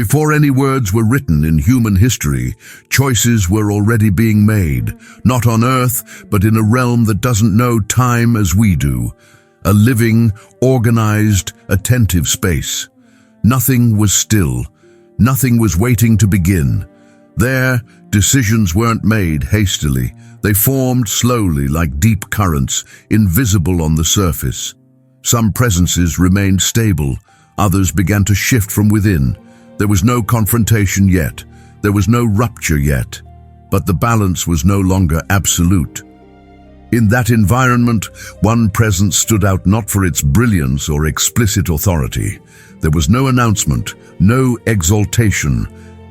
Before any words were written in human history, choices were already being made, not on Earth, but in a realm that doesn't know time as we do. A living, organized, attentive space. Nothing was still. Nothing was waiting to begin. There, decisions weren't made hastily. They formed slowly like deep currents, invisible on the surface. Some presences remained stable. Others began to shift from within. There was no confrontation yet. There was no rupture yet. But the balance was no longer absolute. In that environment, one presence stood out not for its brilliance or explicit authority. There was no announcement, no exaltation,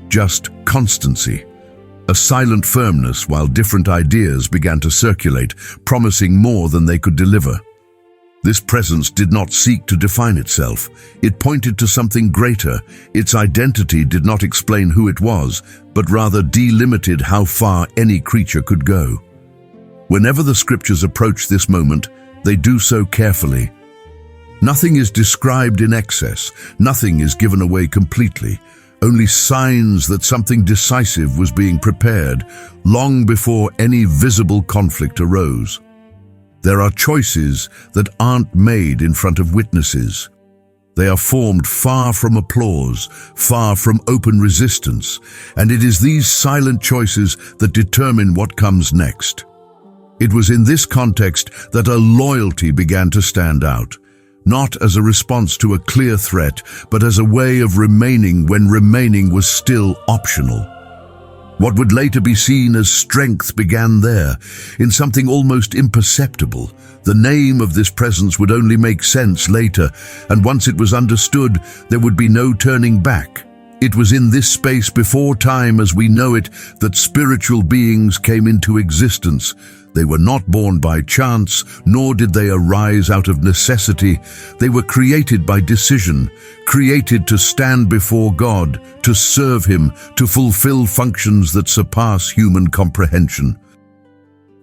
just constancy. A silent firmness while different ideas began to circulate, promising more than they could deliver. This presence did not seek to define itself. It pointed to something greater. Its identity did not explain who it was, but rather delimited how far any creature could go. Whenever the scriptures approach this moment, they do so carefully. Nothing is described in excess. Nothing is given away completely. Only signs that something decisive was being prepared long before any visible conflict arose. There are choices that aren't made in front of witnesses. They are formed far from applause, far from open resistance, and it is these silent choices that determine what comes next. It was in this context that a loyalty began to stand out, not as a response to a clear threat, but as a way of remaining when remaining was still optional. What would later be seen as strength began there, in something almost imperceptible. The name of this presence would only make sense later, and once it was understood, there would be no turning back. It was in this space before time as we know it that spiritual beings came into existence. They were not born by chance, nor did they arise out of necessity. They were created by decision, created to stand before God, to serve Him, to fulfill functions that surpass human comprehension.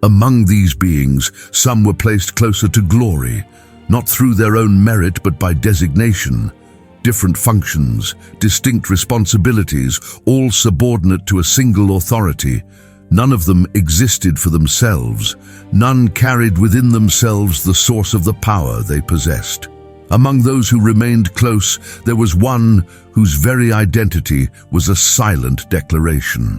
Among these beings, some were placed closer to glory, not through their own merit but by designation. Different functions, distinct responsibilities, all subordinate to a single authority. None of them existed for themselves. None carried within themselves the source of the power they possessed. Among those who remained close, there was one whose very identity was a silent declaration.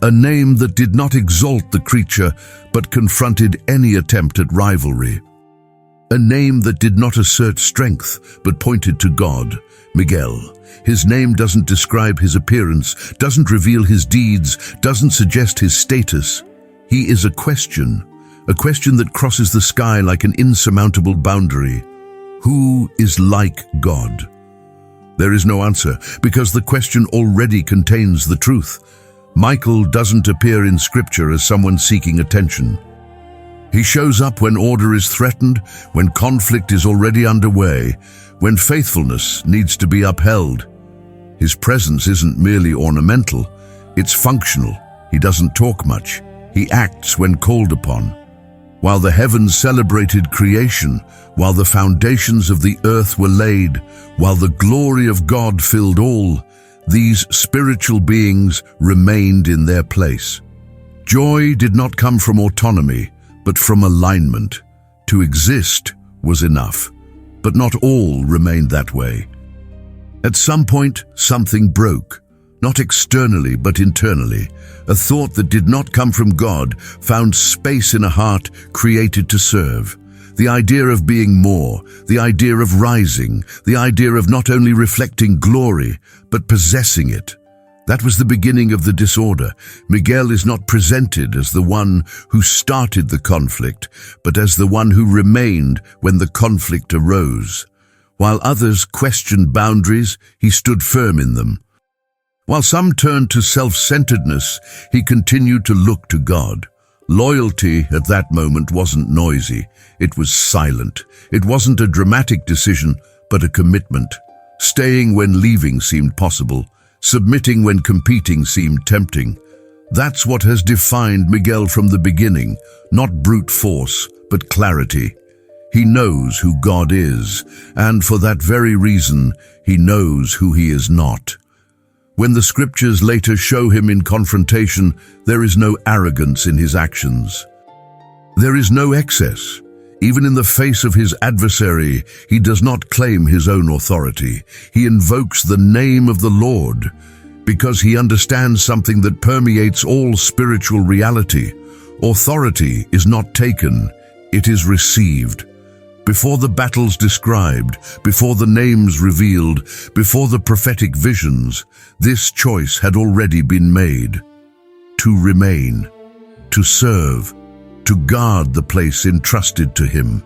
A name that did not exalt the creature, but confronted any attempt at rivalry. A name that did not assert strength, but pointed to God, Miguel. His name doesn't describe his appearance, doesn't reveal his deeds, doesn't suggest his status. He is a question that crosses the sky like an insurmountable boundary. Who is like God? There is no answer, because the question already contains the truth. Michael doesn't appear in Scripture as someone seeking attention. He shows up when order is threatened, when conflict is already underway, when faithfulness needs to be upheld. His presence isn't merely ornamental, it's functional. He doesn't talk much. He acts when called upon. While the heavens celebrated creation, while the foundations of the earth were laid, while the glory of God filled all, these spiritual beings remained in their place. Joy did not come from autonomy, but from alignment. To exist was enough, but not all remained that way. At some point, something broke, not externally but internally. A thought that did not come from God found space in a heart created to serve. The idea of being more, the idea of rising, the idea of not only reflecting glory, but possessing it. That was the beginning of the disorder. Miguel is not presented as the one who started the conflict, but as the one who remained when the conflict arose. While others questioned boundaries, he stood firm in them. While some turned to self-centeredness, he continued to look to God. Loyalty at that moment wasn't noisy. It was silent. It wasn't a dramatic decision, but a commitment. Staying when leaving seemed possible. Submitting when competing seemed tempting. That's what has defined Miguel from the beginning, not brute force, but clarity. He knows who God is, and for that very reason, he knows who he is not. When the scriptures later show him in confrontation, there is no arrogance in his actions. There is no excess. Even in the face of his adversary, he does not claim his own authority. He invokes the name of the Lord because he understands something that permeates all spiritual reality. Authority is not taken, it is received. Before the battles described, before the names revealed, before the prophetic visions, this choice had already been made. To remain, to serve, to guard the place entrusted to him.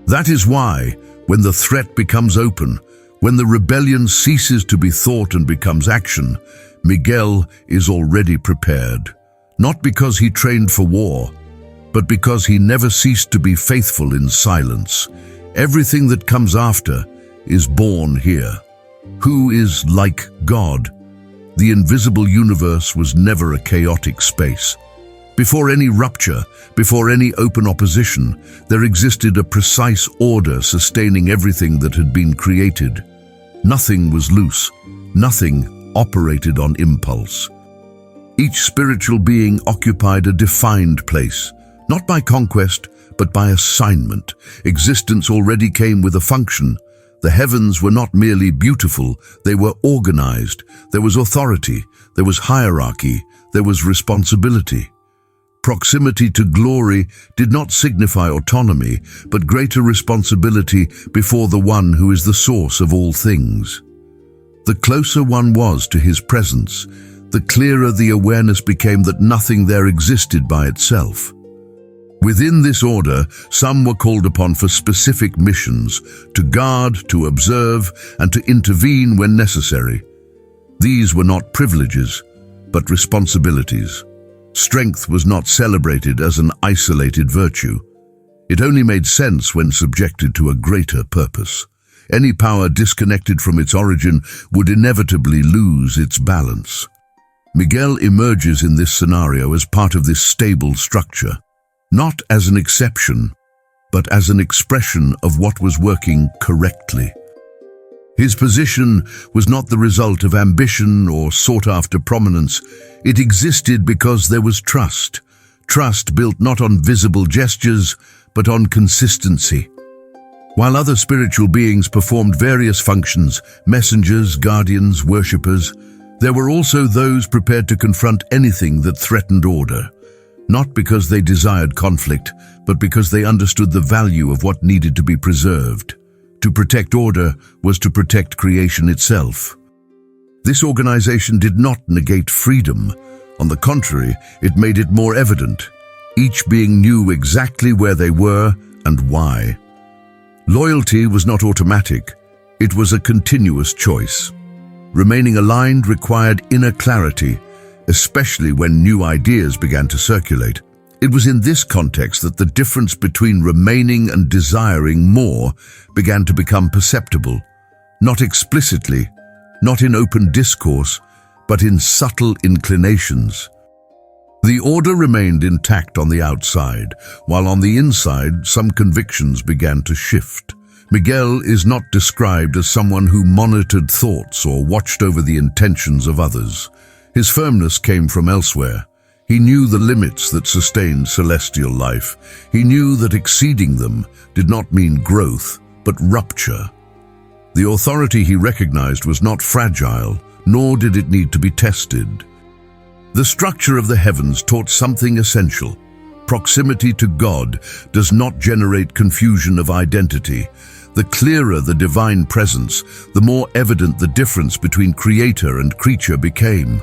That is why, when the threat becomes open, when the rebellion ceases to be thought and becomes action, Miguel is already prepared. Not because he trained for war, but because he never ceased to be faithful in silence. Everything that comes after is born here. Who is like God? The invisible universe was never a chaotic space. Before any rupture, before any open opposition, there existed a precise order sustaining everything that had been created. Nothing was loose, nothing operated on impulse. Each spiritual being occupied a defined place, not by conquest, but by assignment. Existence already came with a function. The heavens were not merely beautiful, they were organized. There was authority, there was hierarchy, there was responsibility. Proximity to glory did not signify autonomy, but greater responsibility before the one who is the source of all things. The closer one was to his presence, the clearer the awareness became that nothing there existed by itself. Within this order, some were called upon for specific missions, to guard, to observe, and to intervene when necessary. These were not privileges, but responsibilities. Strength was not celebrated as an isolated virtue. It only made sense when subjected to a greater purpose. Any power disconnected from its origin would inevitably lose its balance. Miguel emerges in this scenario as part of this stable structure, not as an exception, but as an expression of what was working correctly. His position was not the result of ambition or sought-after prominence. It existed because there was trust. Trust built not on visible gestures, but on consistency. While other spiritual beings performed various functions, messengers, guardians, worshippers, there were also those prepared to confront anything that threatened order. Not because they desired conflict, but because they understood the value of what needed to be preserved. To protect order was to protect creation itself. This organization did not negate freedom. On the contrary, it made it more evident. Each being knew exactly where they were and why. Loyalty was not automatic. It was a continuous choice. Remaining aligned required inner clarity, especially when new ideas began to circulate. It was in this context that the difference between remaining and desiring more began to become perceptible, not explicitly, not in open discourse, but in subtle inclinations. The order remained intact on the outside, while on the inside some convictions began to shift. Miguel is not described as someone who monitored thoughts or watched over the intentions of others. His firmness came from elsewhere. He knew the limits that sustained celestial life. He knew that exceeding them did not mean growth, but rupture. The authority he recognized was not fragile, nor did it need to be tested. The structure of the heavens taught something essential. Proximity to God does not generate confusion of identity. The clearer the divine presence, the more evident the difference between creator and creature became.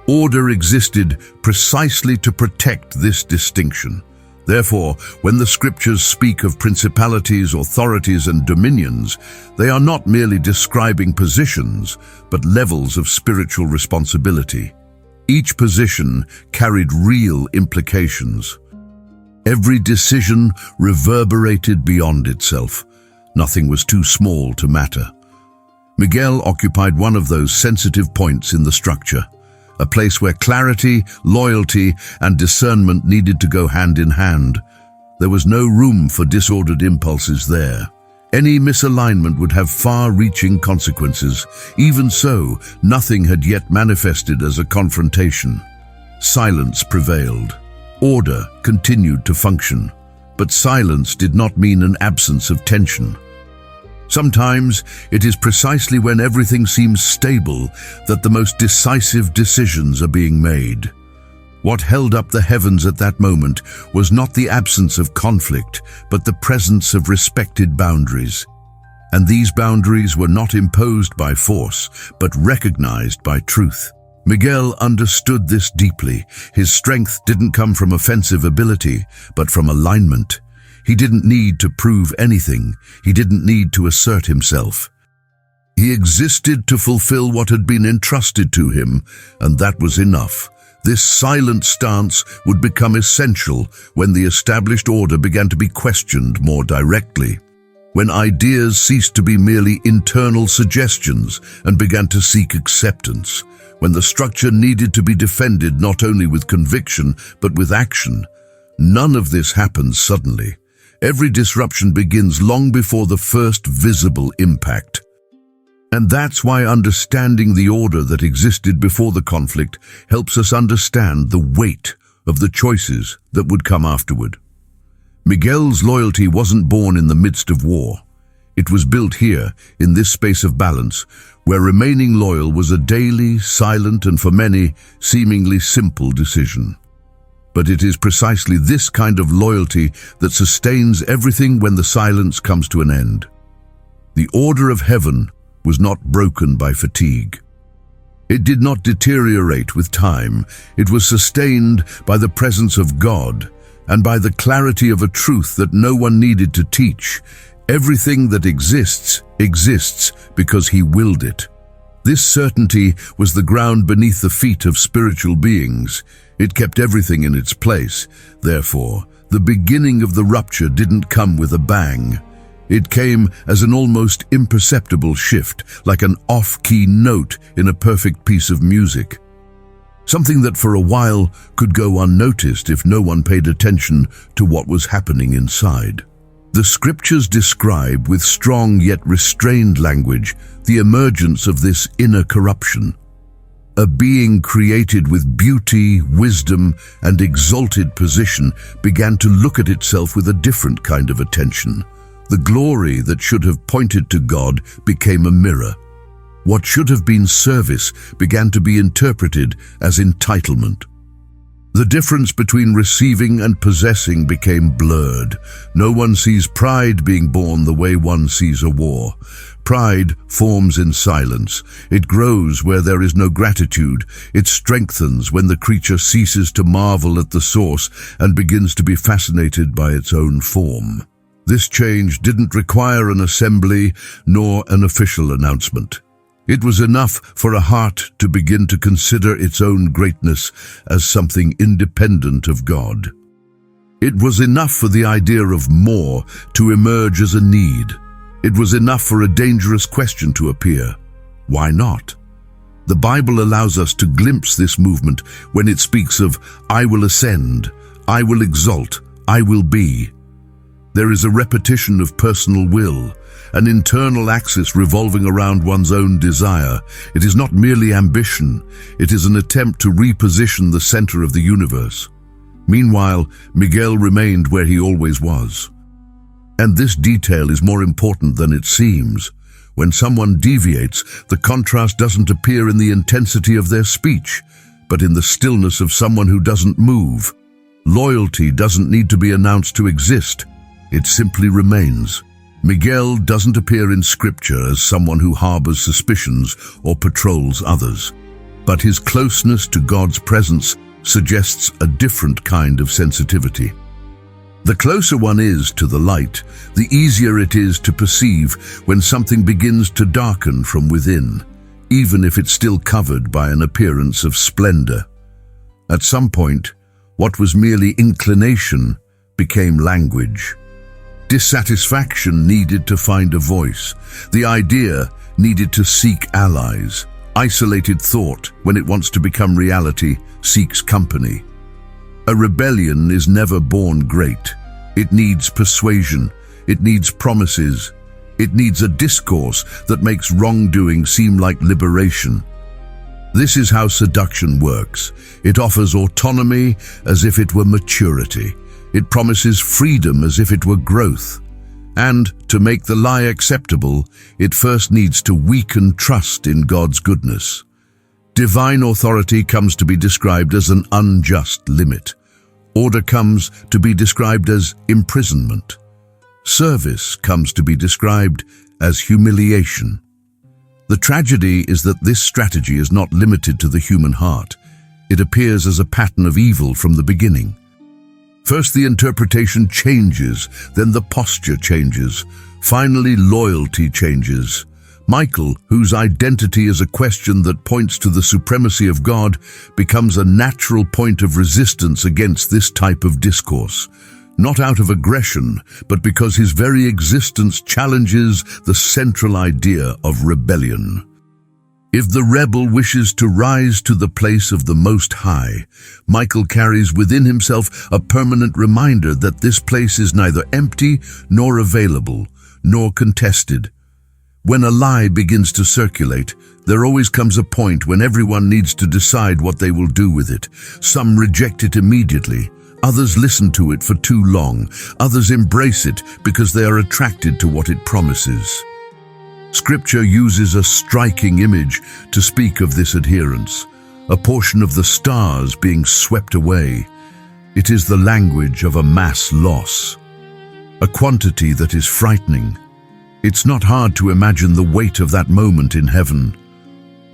Order existed precisely to protect this distinction. Therefore, when the scriptures speak of principalities, authorities, and dominions, they are not merely describing positions, but levels of spiritual responsibility. Each position carried real implications. Every decision reverberated beyond itself. Nothing was too small to matter. Miguel occupied one of those sensitive points in the structure, a place where clarity, loyalty, and discernment needed to go hand in hand. There was no room for disordered impulses there. Any misalignment would have far-reaching consequences. Even so, nothing had yet manifested as a confrontation. Silence prevailed. Order continued to function, but silence did not mean an absence of tension. Sometimes it is precisely when everything seems stable that the most decisive decisions are being made. What held up the heavens at that moment was not the absence of conflict, but the presence of respected boundaries. And these boundaries were not imposed by force, but recognized by truth. Miguel understood this deeply. His strength didn't come from offensive ability, but from alignment. He didn't need to prove anything. He didn't need to assert himself. He existed to fulfill what had been entrusted to him, and that was enough. This silent stance would become essential when the established order began to be questioned more directly. When ideas ceased to be merely internal suggestions and began to seek acceptance. When the structure needed to be defended not only with conviction but with action. None of this happens suddenly. Every disruption begins long before the first visible impact. And that's why understanding the order that existed before the conflict helps us understand the weight of the choices that would come afterward. Miguel's loyalty wasn't born in the midst of war. It was built here, in this space of balance, where remaining loyal was a daily, silent, and for many, seemingly simple decision. But it is precisely this kind of loyalty that sustains everything when the silence comes to an end. The order of heaven was not broken by fatigue. It did not deteriorate with time. It was sustained by the presence of God and by the clarity of a truth that no one needed to teach. Everything that exists, exists because He willed it. This certainty was the ground beneath the feet of spiritual beings. It kept everything in its place. Therefore, the beginning of the rupture didn't come with a bang. It came as an almost imperceptible shift, like an off-key note in a perfect piece of music. Something that for a while could go unnoticed if no one paid attention to what was happening inside. The scriptures describe with strong yet restrained language the emergence of this inner corruption. A being created with beauty, wisdom, and exalted position began to look at itself with a different kind of attention. The glory that should have pointed to God became a mirror. What should have been service began to be interpreted as entitlement. The difference between receiving and possessing became blurred. No one sees pride being born the way one sees a war. Pride forms in silence. It grows where there is no gratitude. It strengthens when the creature ceases to marvel at the source and begins to be fascinated by its own form. This change didn't require an assembly nor an official announcement. It was enough for a heart to begin to consider its own greatness as something independent of God. It was enough for the idea of more to emerge as a need. It was enough for a dangerous question to appear. Why not? The Bible allows us to glimpse this movement when it speaks of, "I will ascend, I will exalt, I will be." There is a repetition of personal will, an internal axis revolving around one's own desire. It is not merely ambition, it is an attempt to reposition the center of the universe. Meanwhile, Miguel remained where he always was. And this detail is more important than it seems. When someone deviates, the contrast doesn't appear in the intensity of their speech, but in the stillness of someone who doesn't move. Loyalty doesn't need to be announced to exist. It simply remains. Miguel doesn't appear in Scripture as someone who harbors suspicions or patrols others, but his closeness to God's presence suggests a different kind of sensitivity. The closer one is to the light, the easier it is to perceive when something begins to darken from within, even if it's still covered by an appearance of splendor. At some point, what was merely inclination became language. Dissatisfaction needed to find a voice. The idea needed to seek allies. Isolated thought, when it wants to become reality, seeks company. A rebellion is never born great. It needs persuasion. It needs promises. It needs a discourse that makes wrongdoing seem like liberation. This is how seduction works. It offers autonomy as if it were maturity. It promises freedom as if it were growth. And, to make the lie acceptable, it first needs to weaken trust in God's goodness. Divine authority comes to be described as an unjust limit. Order comes to be described as imprisonment. Service comes to be described as humiliation. The tragedy is that this strategy is not limited to the human heart. It appears as a pattern of evil from the beginning. First, the interpretation changes, then the posture changes. Finally, loyalty changes. Michael, whose identity is a question that points to the supremacy of God, becomes a natural point of resistance against this type of discourse. Not out of aggression, but because his very existence challenges the central idea of rebellion. If the rebel wishes to rise to the place of the Most High, Michael carries within himself a permanent reminder that this place is neither empty nor available, nor contested. When a lie begins to circulate, there always comes a point when everyone needs to decide what they will do with it. Some reject it immediately. Others listen to it for too long. Others embrace it because they are attracted to what it promises. Scripture uses a striking image to speak of this adherence, a portion of the stars being swept away. It is the language of a mass loss, a quantity that is frightening. It's not hard to imagine the weight of that moment in heaven.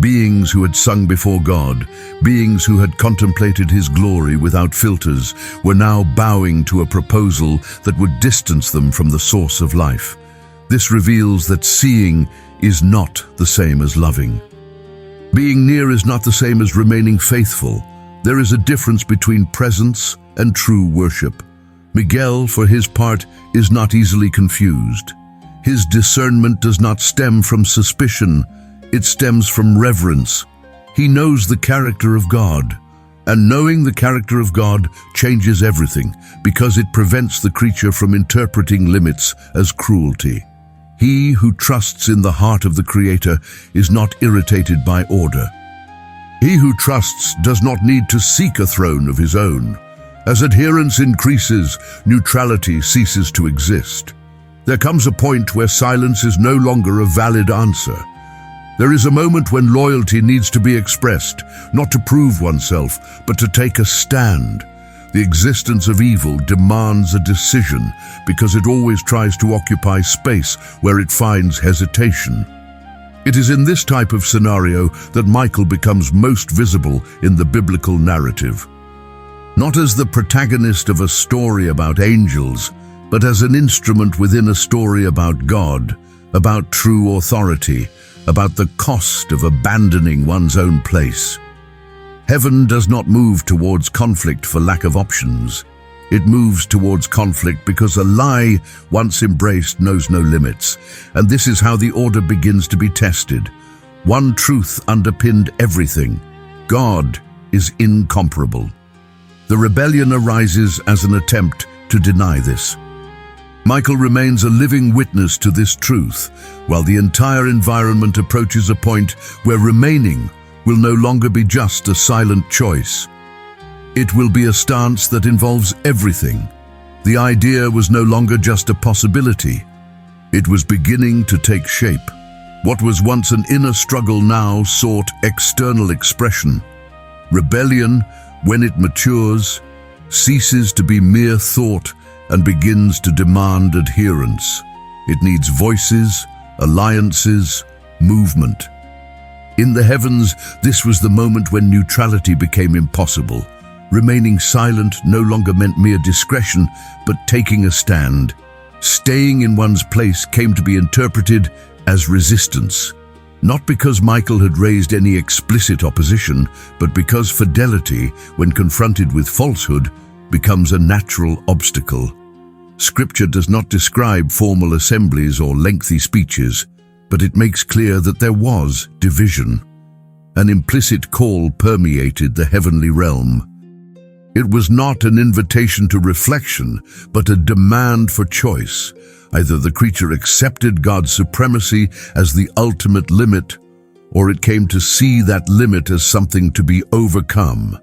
Beings who had sung before God, beings who had contemplated His glory without filters, were now bowing to a proposal that would distance them from the source of life. This reveals that seeing is not the same as loving. Being near is not the same as remaining faithful. There is a difference between presence and true worship. Miguel, for his part, is not easily confused. His discernment does not stem from suspicion. It stems from reverence. He knows the character of God, and knowing the character of God changes everything because it prevents the creature from interpreting limits as cruelty. He who trusts in the heart of the Creator is not irritated by order. He who trusts does not need to seek a throne of his own. As adherence increases, neutrality ceases to exist. There comes a point where silence is no longer a valid answer. There is a moment when loyalty needs to be expressed, not to prove oneself, but to take a stand. The existence of evil demands a decision because it always tries to occupy space where it finds hesitation. It is in this type of scenario that Michael becomes most visible in the biblical narrative. Not as the protagonist of a story about angels, but as an instrument within a story about God, about true authority, about the cost of abandoning one's own place. Heaven does not move towards conflict for lack of options. It moves towards conflict because a lie, once embraced, knows no limits. And this is how the order begins to be tested. One truth underpinned everything: God is incomparable. The rebellion arises as an attempt to deny this. Michael remains a living witness to this truth, while the entire environment approaches a point where remaining will no longer be just a silent choice. It will be a stance that involves everything. The idea was no longer just a possibility. It was beginning to take shape. What was once an inner struggle now sought external expression. Rebellion, when it matures, ceases to be mere thought and begins to demand adherence. It needs voices, alliances, movement. In the heavens, this was the moment when neutrality became impossible. Remaining silent no longer meant mere discretion, but taking a stand. Staying in one's place came to be interpreted as resistance. Not because Michael had raised any explicit opposition, but because fidelity, when confronted with falsehood, becomes a natural obstacle. Scripture does not describe formal assemblies or lengthy speeches, but it makes clear that there was division. An implicit call permeated the heavenly realm. It was not an invitation to reflection, but a demand for choice. Either the creature accepted God's supremacy as the ultimate limit, or it came to see that limit as something to be overcome.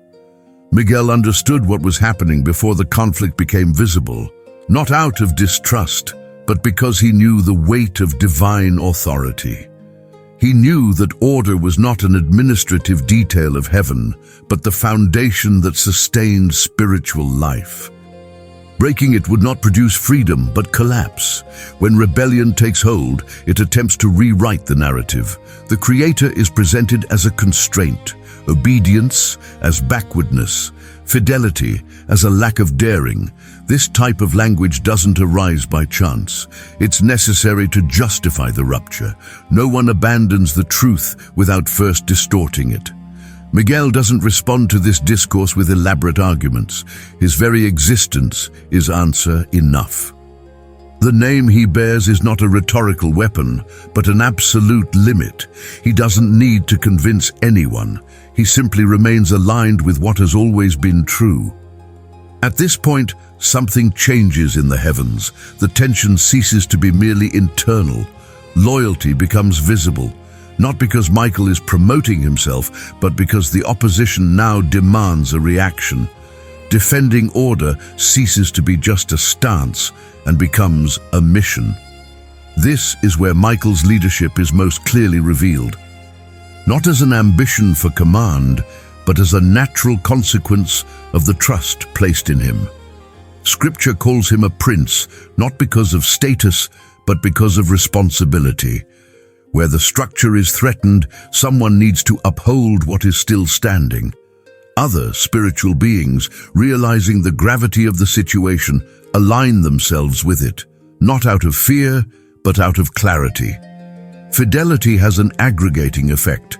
Miguel understood what was happening before the conflict became visible, not out of distrust, but because he knew the weight of divine authority. He knew that order was not an administrative detail of heaven, but the foundation that sustained spiritual life. Breaking it would not produce freedom, but collapse. When rebellion takes hold, it attempts to rewrite the narrative. The Creator is presented as a constraint, obedience as backwardness, fidelity as a lack of daring. This type of language doesn't arise by chance. It's necessary to justify the rupture. No one abandons the truth without first distorting it. Miguel doesn't respond to this discourse with elaborate arguments. His very existence is answer enough. The name he bears is not a rhetorical weapon, but an absolute limit. He doesn't need to convince anyone. He simply remains aligned with what has always been true. At this point, something changes in the heavens. The tension ceases to be merely internal. Loyalty becomes visible, not because Michael is promoting himself, but because the opposition now demands a reaction. Defending order ceases to be just a stance and becomes a mission. This is where Michael's leadership is most clearly revealed. Not as an ambition for command, but as a natural consequence of the trust placed in him. Scripture calls him a prince, not because of status, but because of responsibility. Where the structure is threatened, someone needs to uphold what is still standing. Other spiritual beings, realizing the gravity of the situation, align themselves with it, not out of fear, but out of clarity. Fidelity has an aggregating effect.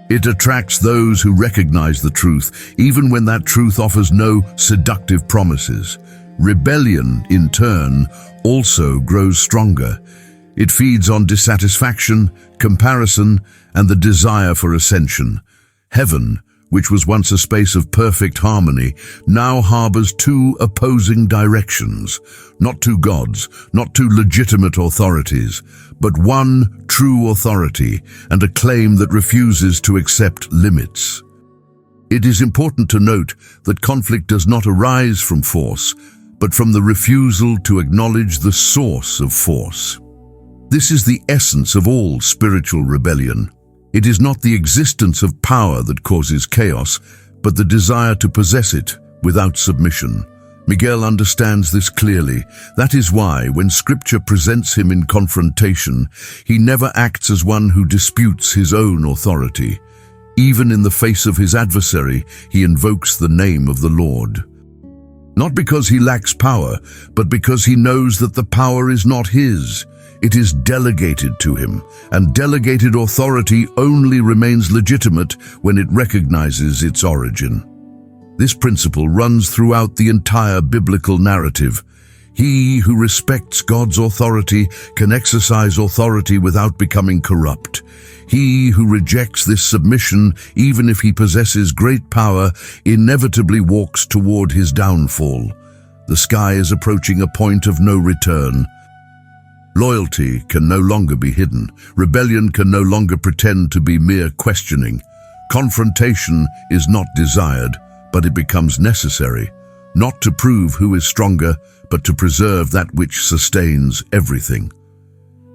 It attracts those who recognize the truth, even when that truth offers no seductive promises. Rebellion, in turn, also grows stronger. It feeds on dissatisfaction, comparison, and the desire for ascension. Heaven, which was once a space of perfect harmony, now harbors two opposing directions. Not two gods, not two legitimate authorities, but one true authority and a claim that refuses to accept limits. It is important to note that conflict does not arise from force, but from the refusal to acknowledge the source of force. This is the essence of all spiritual rebellion. It is not the existence of power that causes chaos, but the desire to possess it without submission. Miguel understands this clearly. That is why, when Scripture presents him in confrontation, he never acts as one who disputes his own authority. Even in the face of his adversary, he invokes the name of the Lord. Not because he lacks power, but because he knows that the power is not his. It is delegated to him, and delegated authority only remains legitimate when it recognizes its origin. This principle runs throughout the entire biblical narrative. He who respects God's authority can exercise authority without becoming corrupt. He who rejects this submission, even if he possesses great power, inevitably walks toward his downfall. The sky is approaching a point of no return. Loyalty can no longer be hidden. Rebellion can no longer pretend to be mere questioning. Confrontation is not desired, but it becomes necessary, not to prove who is stronger, but to preserve that which sustains everything.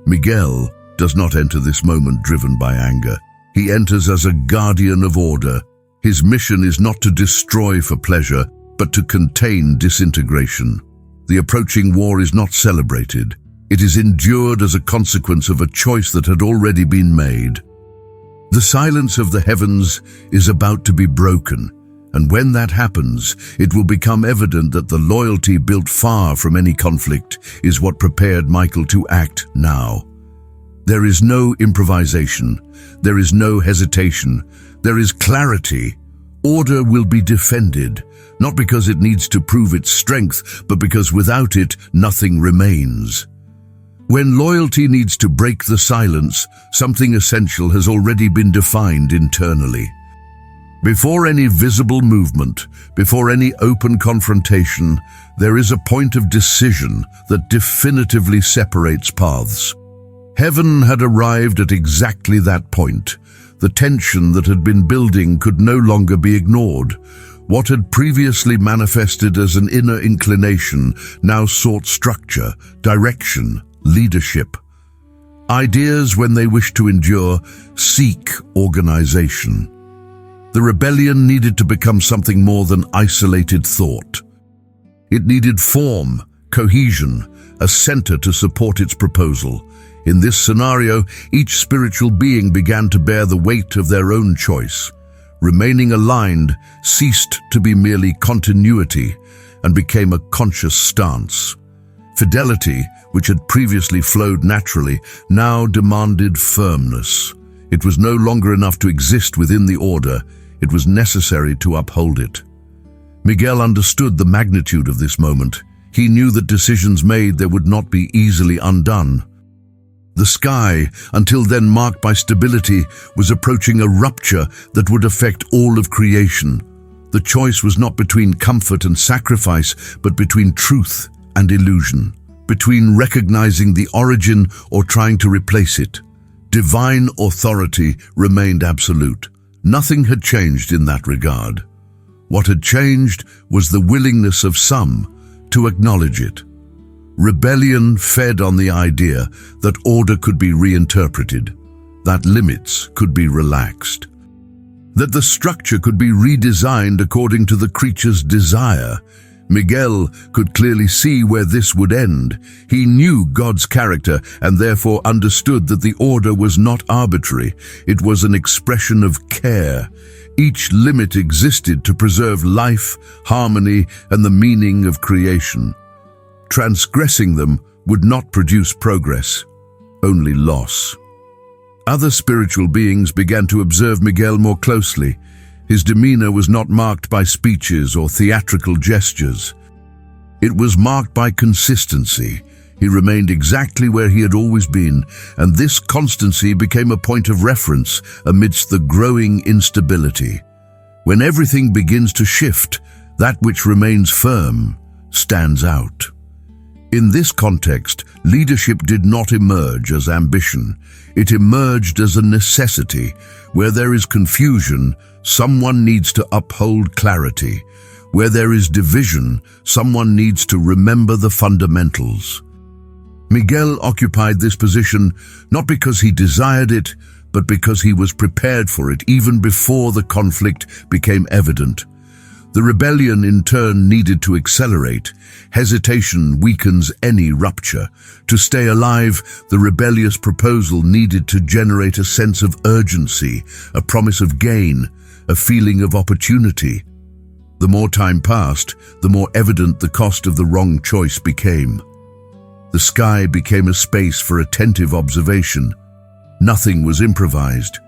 Miguel does not enter this moment driven by anger. He enters as a guardian of order. His mission is not to destroy for pleasure, but to contain disintegration. The approaching war is not celebrated. It is endured as a consequence of a choice that had already been made. The silence of the heavens is about to be broken, and when that happens, it will become evident that the loyalty built far from any conflict is what prepared Michael to act now. There is no improvisation. There is no hesitation. There is clarity. Order will be defended, not because it needs to prove its strength, but because without it, nothing remains. When loyalty needs to break the silence, something essential has already been defined internally. Before any visible movement, before any open confrontation, there is a point of decision that definitively separates paths. Heaven had arrived at exactly that point. The tension that had been building could no longer be ignored. What had previously manifested as an inner inclination now sought structure, direction, leadership. Ideas, when they wish to endure, seek organization. The rebellion needed to become something more than isolated thought. It needed form, cohesion, a center to support its proposal. In this scenario, each spiritual being began to bear the weight of their own choice. Remaining aligned ceased to be merely continuity and became a conscious stance. Fidelity, which had previously flowed naturally, now demanded firmness. It was no longer enough to exist within the order, it was necessary to uphold it. Miguel understood the magnitude of this moment. He knew that decisions made there would not be easily undone. The sky, until then marked by stability, was approaching a rupture that would affect all of creation. The choice was not between comfort and sacrifice, but between truth and illusion, between recognizing the origin or trying to replace it. Divine authority remained absolute. Nothing had changed in that regard. What had changed was the willingness of some to acknowledge it. Rebellion fed on the idea that order could be reinterpreted, that limits could be relaxed, that the structure could be redesigned according to the creature's desire. Miguel could clearly see where this would end. He knew God's character and therefore understood that the order was not arbitrary. It was an expression of care. Each limit existed to preserve life, harmony, and the meaning of creation. Transgressing them would not produce progress, only loss. Other spiritual beings began to observe Miguel more closely. His demeanor was not marked by speeches or theatrical gestures. It was marked by consistency. He remained exactly where he had always been, and this constancy became a point of reference amidst the growing instability. When everything begins to shift, that which remains firm stands out. In this context, leadership did not emerge as ambition. It emerged as a necessity. Where there is confusion, someone needs to uphold clarity. Where there is division, someone needs to remember the fundamentals. Miguel occupied this position not because he desired it, but because he was prepared for it even before the conflict became evident. The rebellion in turn needed to accelerate. Hesitation weakens any rupture. To stay alive, the rebellious proposal needed to generate a sense of urgency, a promise of gain, a feeling of opportunity. The more time passed, the more evident the cost of the wrong choice became. The sky became a space for attentive observation. Nothing was improvised.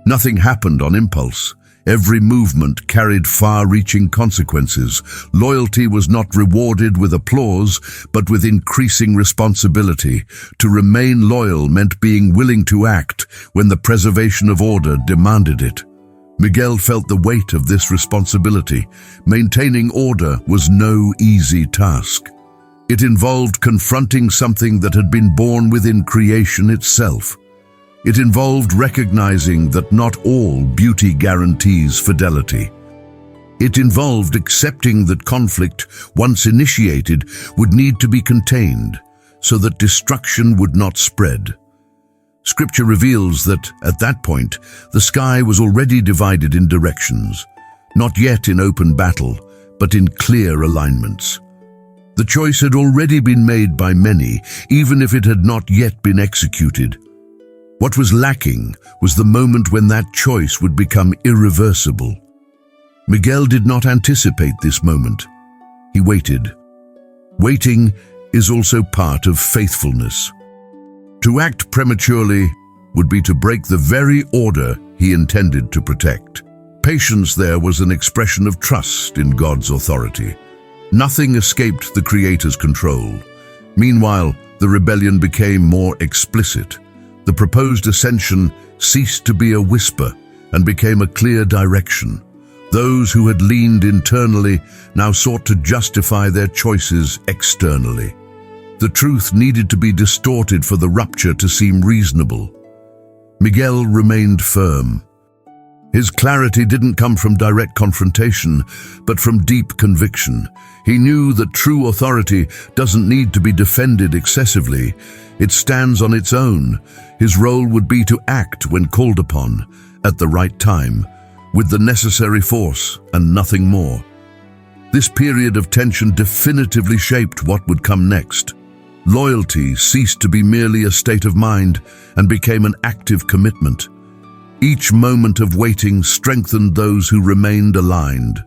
Nothing happened on impulse. Every movement carried far-reaching consequences. Loyalty was not rewarded with applause, but with increasing responsibility. To remain loyal meant being willing to act when the preservation of order demanded it. Miguel felt the weight of this responsibility. Maintaining order was no easy task. It involved confronting something that had been born within creation itself. It involved recognizing that not all beauty guarantees fidelity. It involved accepting that conflict, once initiated, would need to be contained so that destruction would not spread. Scripture reveals that, at that point, the sky was already divided in directions, not yet in open battle, but in clear alignments. The choice had already been made by many, even if it had not yet been executed. What was lacking was the moment when that choice would become irreversible. Miguel did not anticipate this moment. He waited. Waiting is also part of faithfulness. To act prematurely would be to break the very order he intended to protect. Patience there was an expression of trust in God's authority. Nothing escaped the Creator's control. Meanwhile, the rebellion became more explicit. The proposed ascension ceased to be a whisper and became a clear direction. Those who had leaned internally now sought to justify their choices externally. The truth needed to be distorted for the rupture to seem reasonable. Miguel remained firm. His clarity didn't come from direct confrontation, but from deep conviction. He knew that true authority doesn't need to be defended excessively. It stands on its own. His role would be to act when called upon, at the right time, with the necessary force and nothing more. This period of tension definitively shaped what would come next. Loyalty ceased to be merely a state of mind and became an active commitment. Each moment of waiting strengthened those who remained aligned.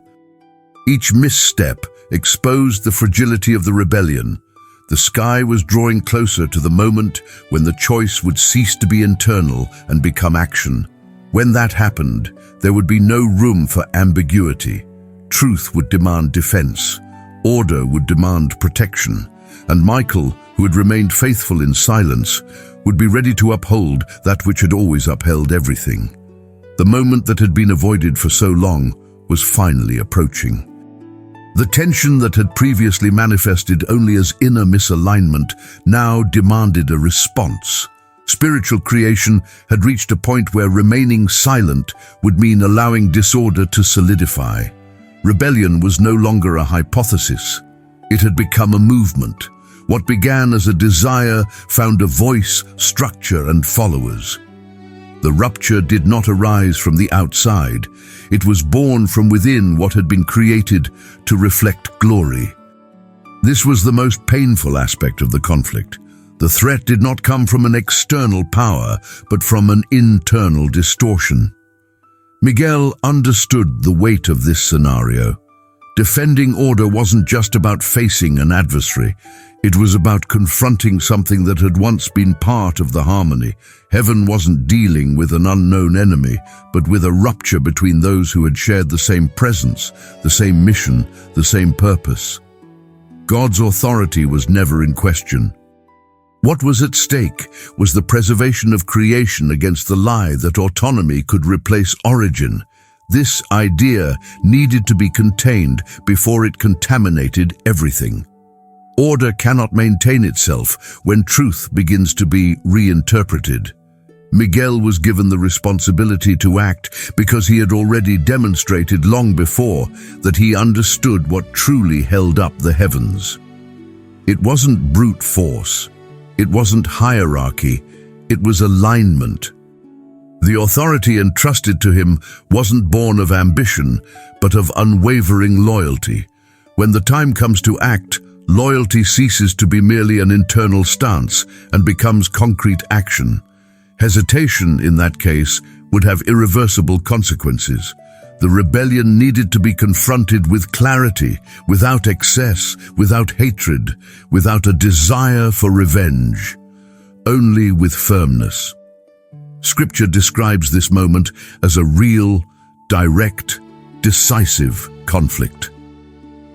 Each misstep exposed the fragility of the rebellion. The sky was drawing closer to the moment when the choice would cease to be internal and become action. When that happened, there would be no room for ambiguity. Truth would demand defense. Order would demand protection. And Michael, who had remained faithful in silence, would be ready to uphold that which had always upheld everything. The moment that had been avoided for so long was finally approaching. The tension that had previously manifested only as inner misalignment now demanded a response. Spiritual creation had reached a point where remaining silent would mean allowing disorder to solidify. Rebellion was no longer a hypothesis. It had become a movement. What began as a desire found a voice, structure, and followers. The rupture did not arise from the outside. It was born from within what had been created to reflect glory. This was the most painful aspect of the conflict. The threat did not come from an external power, but from an internal distortion. Miguel understood the weight of this scenario. Defending order wasn't just about facing an adversary. It was about confronting something that had once been part of the harmony. Heaven wasn't dealing with an unknown enemy, but with a rupture between those who had shared the same presence, the same mission, the same purpose. God's authority was never in question. What was at stake was the preservation of creation against the lie that autonomy could replace origin. This idea needed to be contained before it contaminated everything. Order cannot maintain itself when truth begins to be reinterpreted. Miguel was given the responsibility to act because he had already demonstrated long before that he understood what truly held up the heavens. It wasn't brute force. It wasn't hierarchy. It was alignment. The authority entrusted to him wasn't born of ambition, but of unwavering loyalty. When the time comes to act, loyalty ceases to be merely an internal stance and becomes concrete action. Hesitation, in that case, would have irreversible consequences. The rebellion needed to be confronted with clarity, without excess, without hatred, without a desire for revenge, only with firmness. Scripture describes this moment as a real, direct, decisive conflict.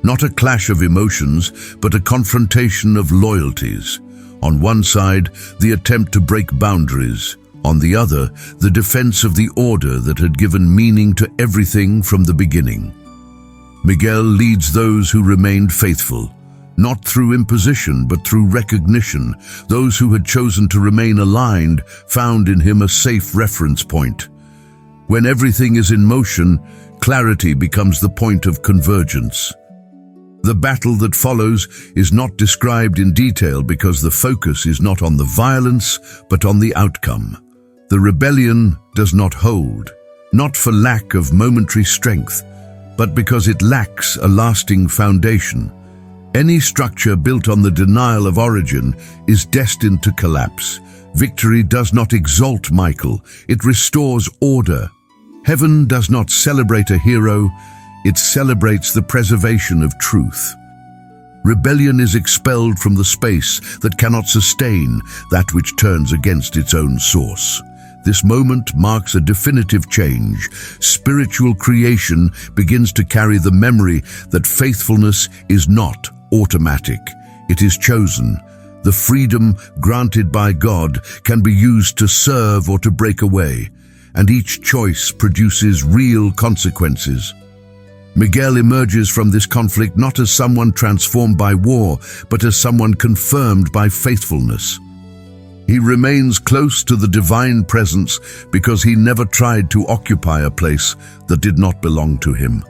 Not a clash of emotions, but a confrontation of loyalties. On one side, the attempt to break boundaries. On the other, the defense of the order that had given meaning to everything from the beginning. Miguel leads those who remained faithful, not through imposition but through recognition. Those who had chosen to remain aligned found in him a safe reference point. When everything is in motion, clarity becomes the point of convergence. The battle that follows is not described in detail because the focus is not on the violence but on the outcome. The rebellion does not hold, not for lack of momentary strength, but because it lacks a lasting foundation. Any structure built on the denial of origin is destined to collapse. Victory does not exalt Michael, it restores order. Heaven does not celebrate a hero, it celebrates the preservation of truth. Rebellion is expelled from the space that cannot sustain that which turns against its own source. This moment marks a definitive change. Spiritual creation begins to carry the memory that faithfulness is not automatic. It is chosen. The freedom granted by God can be used to serve or to break away. and each choice produces real consequences. Miguel emerges from this conflict not as someone transformed by war, but as someone confirmed by faithfulness. He remains close to the divine presence because he never tried to occupy a place that did not belong to him.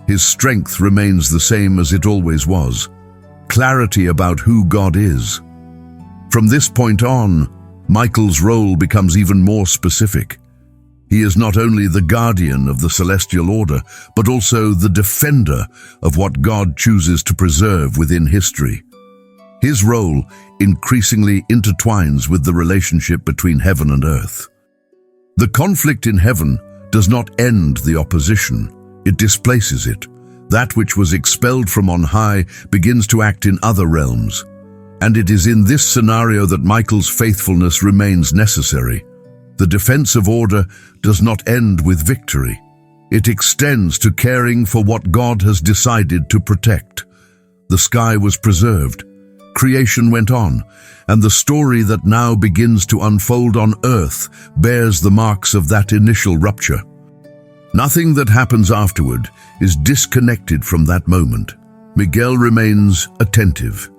His strength remains the same as it always was: clarity about who God is. From this point on, Michael's role becomes even more specific. He is not only the guardian of the celestial order, but also the defender of what God chooses to preserve within history. His role increasingly intertwines with the relationship between heaven and earth. The conflict in heaven does not end the opposition, it displaces it. That which was expelled from on high begins to act in other realms. And it is in this scenario that Michael's faithfulness remains necessary. The defense of order does not end with victory. It extends to caring for what God has decided to protect. The sky was preserved, creation went on, and the story that now begins to unfold on earth bears the marks of that initial rupture. Nothing that happens afterward is disconnected from that moment. Miguel remains attentive,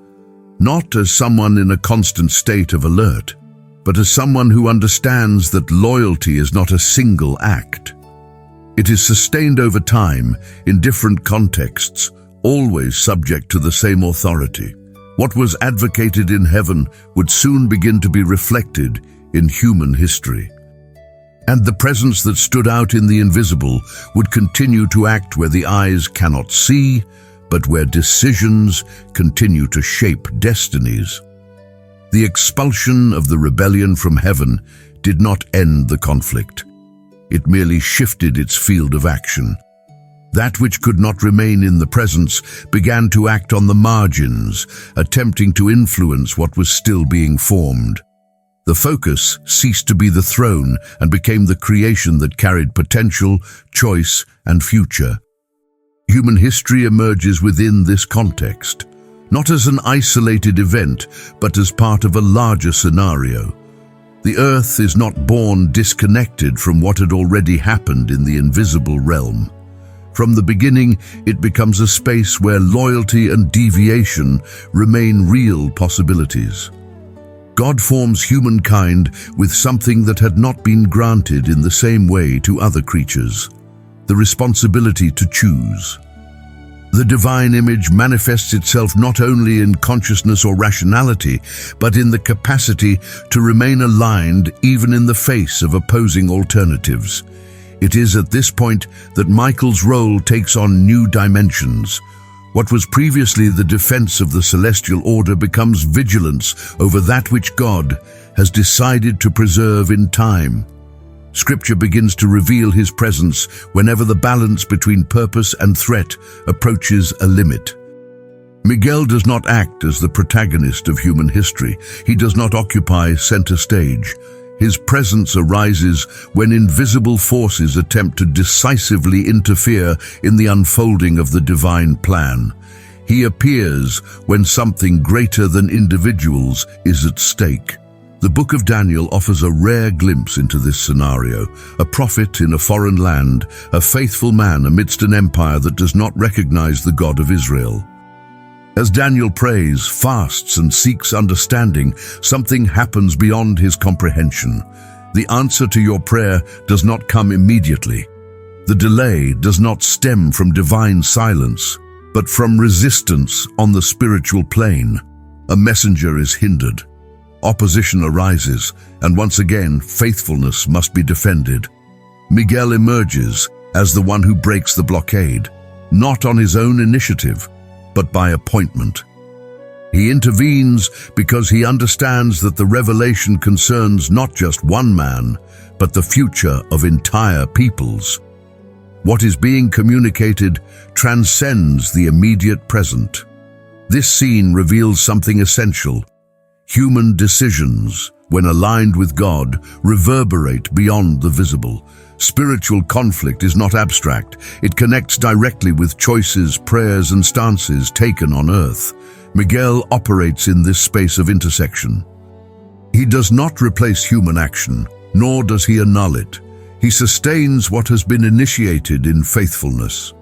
not as someone in a constant state of alert, but as someone who understands that loyalty is not a single act. It is sustained over time in different contexts, always subject to the same authority. What was advocated in heaven would soon begin to be reflected in human history. And the presence that stood out in the invisible would continue to act where the eyes cannot see, but where decisions continue to shape destinies. The expulsion of the rebellion from heaven did not end the conflict. It merely shifted its field of action. That which could not remain in the presence began to act on the margins, attempting to influence what was still being formed. The focus ceased to be the throne and became the creation that carried potential, choice, and future. Human history emerges within this context, not as an isolated event, but as part of a larger scenario. The earth is not born disconnected from what had already happened in the invisible realm. From the beginning, it becomes a space where loyalty and deviation remain real possibilities. God forms humankind with something that had not been granted in the same way to other creatures: the responsibility to choose. The divine image manifests itself not only in consciousness or rationality, but in the capacity to remain aligned even in the face of opposing alternatives. It is at this point that Michael's role takes on new dimensions. What was previously the defense of the celestial order becomes vigilance over that which God has decided to preserve in time. Scripture begins to reveal his presence whenever the balance between purpose and threat approaches a limit. Miguel does not act as the protagonist of human history. He does not occupy center stage. His presence arises when invisible forces attempt to decisively interfere in the unfolding of the divine plan. He appears when something greater than individuals is at stake. The Book of Daniel offers a rare glimpse into this scenario: a prophet in a foreign land, a faithful man amidst an empire that does not recognize the God of Israel. As Daniel prays, fasts, and seeks understanding, something happens beyond his comprehension. The answer to your prayer does not come immediately. The delay does not stem from divine silence, but from resistance on the spiritual plane. A messenger is hindered. Opposition arises, and once again, faithfulness must be defended. Miguel emerges as the one who breaks the blockade, not on his own initiative, but by appointment. He intervenes because he understands that the revelation concerns not just one man, but the future of entire peoples. What is being communicated transcends the immediate present. This scene reveals something essential. Human decisions, when aligned with God, reverberate beyond the visible. Spiritual conflict is not abstract. It connects directly with choices, prayers, and stances taken on earth. Miguel operates in this space of intersection. He does not replace human action, nor does he annul it. He sustains what has been initiated in faithfulness.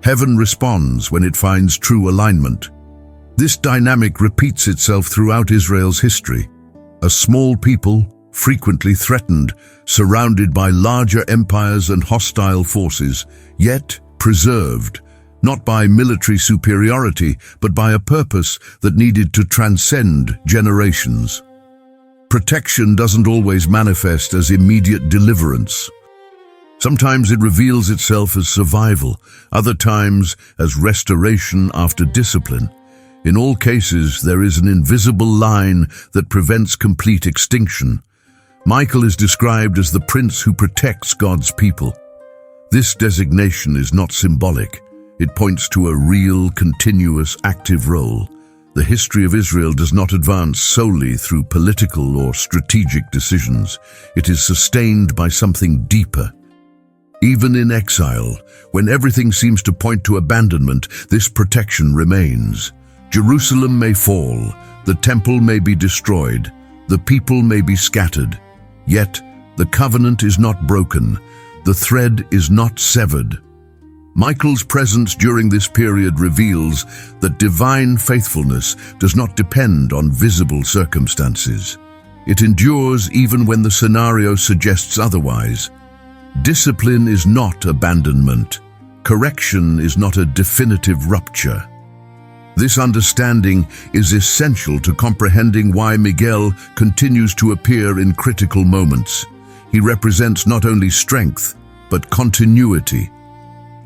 Heaven responds when it finds true alignment. This dynamic repeats itself throughout Israel's history. A small people, frequently threatened, surrounded by larger empires and hostile forces, yet preserved, not by military superiority, but by a purpose that needed to transcend generations. Protection doesn't always manifest as immediate deliverance. Sometimes it reveals itself as survival, other times as restoration after discipline. In all cases, there is an invisible line that prevents complete extinction. Michael is described as the prince who protects God's people. This designation is not symbolic. It points to a real, continuous, active role. The history of Israel does not advance solely through political or strategic decisions. It is sustained by something deeper. Even in exile, when everything seems to point to abandonment, this protection remains. Jerusalem may fall, the temple may be destroyed, the people may be scattered. Yet, the covenant is not broken, the thread is not severed. Michael's presence during this period reveals that divine faithfulness does not depend on visible circumstances. It endures even when the scenario suggests otherwise. Discipline is not abandonment. Correction is not a definitive rupture. This understanding is essential to comprehending why Miguel continues to appear in critical moments. He represents not only strength, but continuity.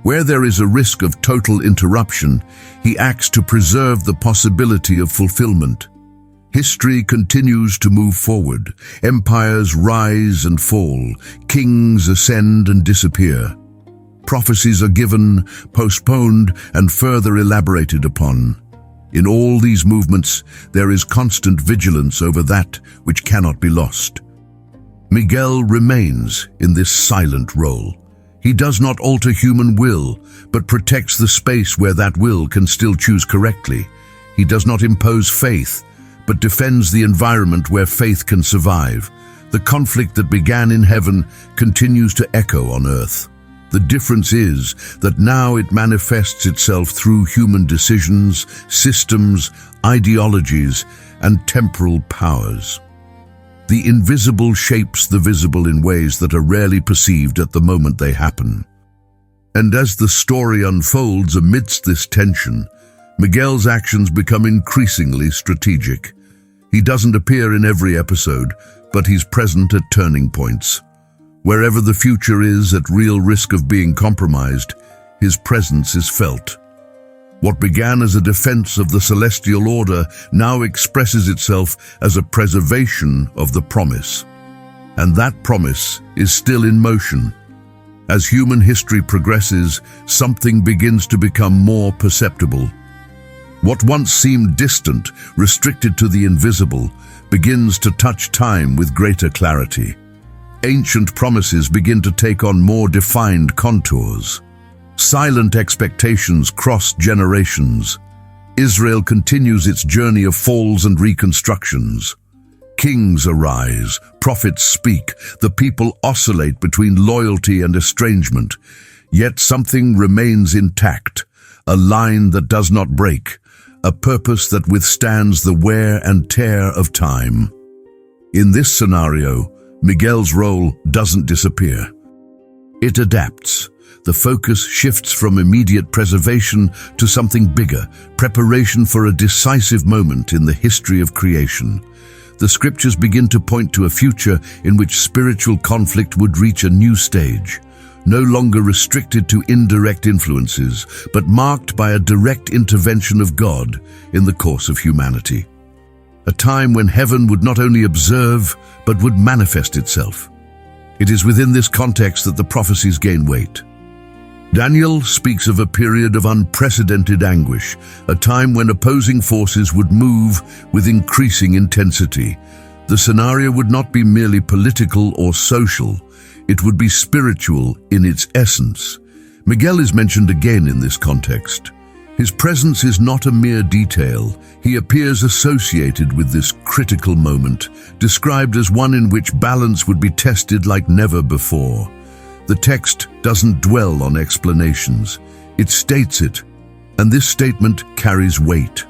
Where there is a risk of total interruption, he acts to preserve the possibility of fulfillment. History continues to move forward. Empires rise and fall. Kings ascend and disappear. Prophecies are given, postponed, and further elaborated upon. In all these movements, there is constant vigilance over that which cannot be lost. Miguel remains in this silent role. He does not alter human will, but protects the space where that will can still choose correctly. He does not impose faith, but defends the environment where faith can survive. The conflict that began in heaven continues to echo on earth. The difference is that now it manifests itself through human decisions, systems, ideologies, and temporal powers. The invisible shapes the visible in ways that are rarely perceived at the moment they happen. And as the story unfolds amidst this tension, Miguel's actions become increasingly strategic. He doesn't appear in every episode, but he's present at turning points. Wherever the future is at real risk of being compromised, his presence is felt. What began as a defense of the celestial order now expresses itself as a preservation of the promise. And that promise is still in motion. As human history progresses, something begins to become more perceptible. What once seemed distant, restricted to the invisible, begins to touch time with greater clarity. Ancient promises begin to take on more defined contours. Silent expectations cross generations. Israel continues its journey of falls and reconstructions. Kings arise, prophets speak, the people oscillate between loyalty and estrangement. Yet something remains intact, a line that does not break, a purpose that withstands the wear and tear of time. In this scenario, Miguel's role doesn't disappear. It adapts. The focus shifts from immediate preservation to something bigger, preparation for a decisive moment in the history of creation. The scriptures begin to point to a future in which spiritual conflict would reach a new stage, no longer restricted to indirect influences, but marked by a direct intervention of God in the course of humanity. A time when heaven would not only observe, but would manifest itself. It is within this context that the prophecies gain weight. Daniel speaks of a period of unprecedented anguish, a time when opposing forces would move with increasing intensity. The scenario would not be merely political or social, it would be spiritual in its essence. Miguel is mentioned again in this context. His presence is not a mere detail. He appears associated with this critical moment, described as one in which balance would be tested like never before. The text doesn't dwell on explanations. It states it, and this statement carries weight.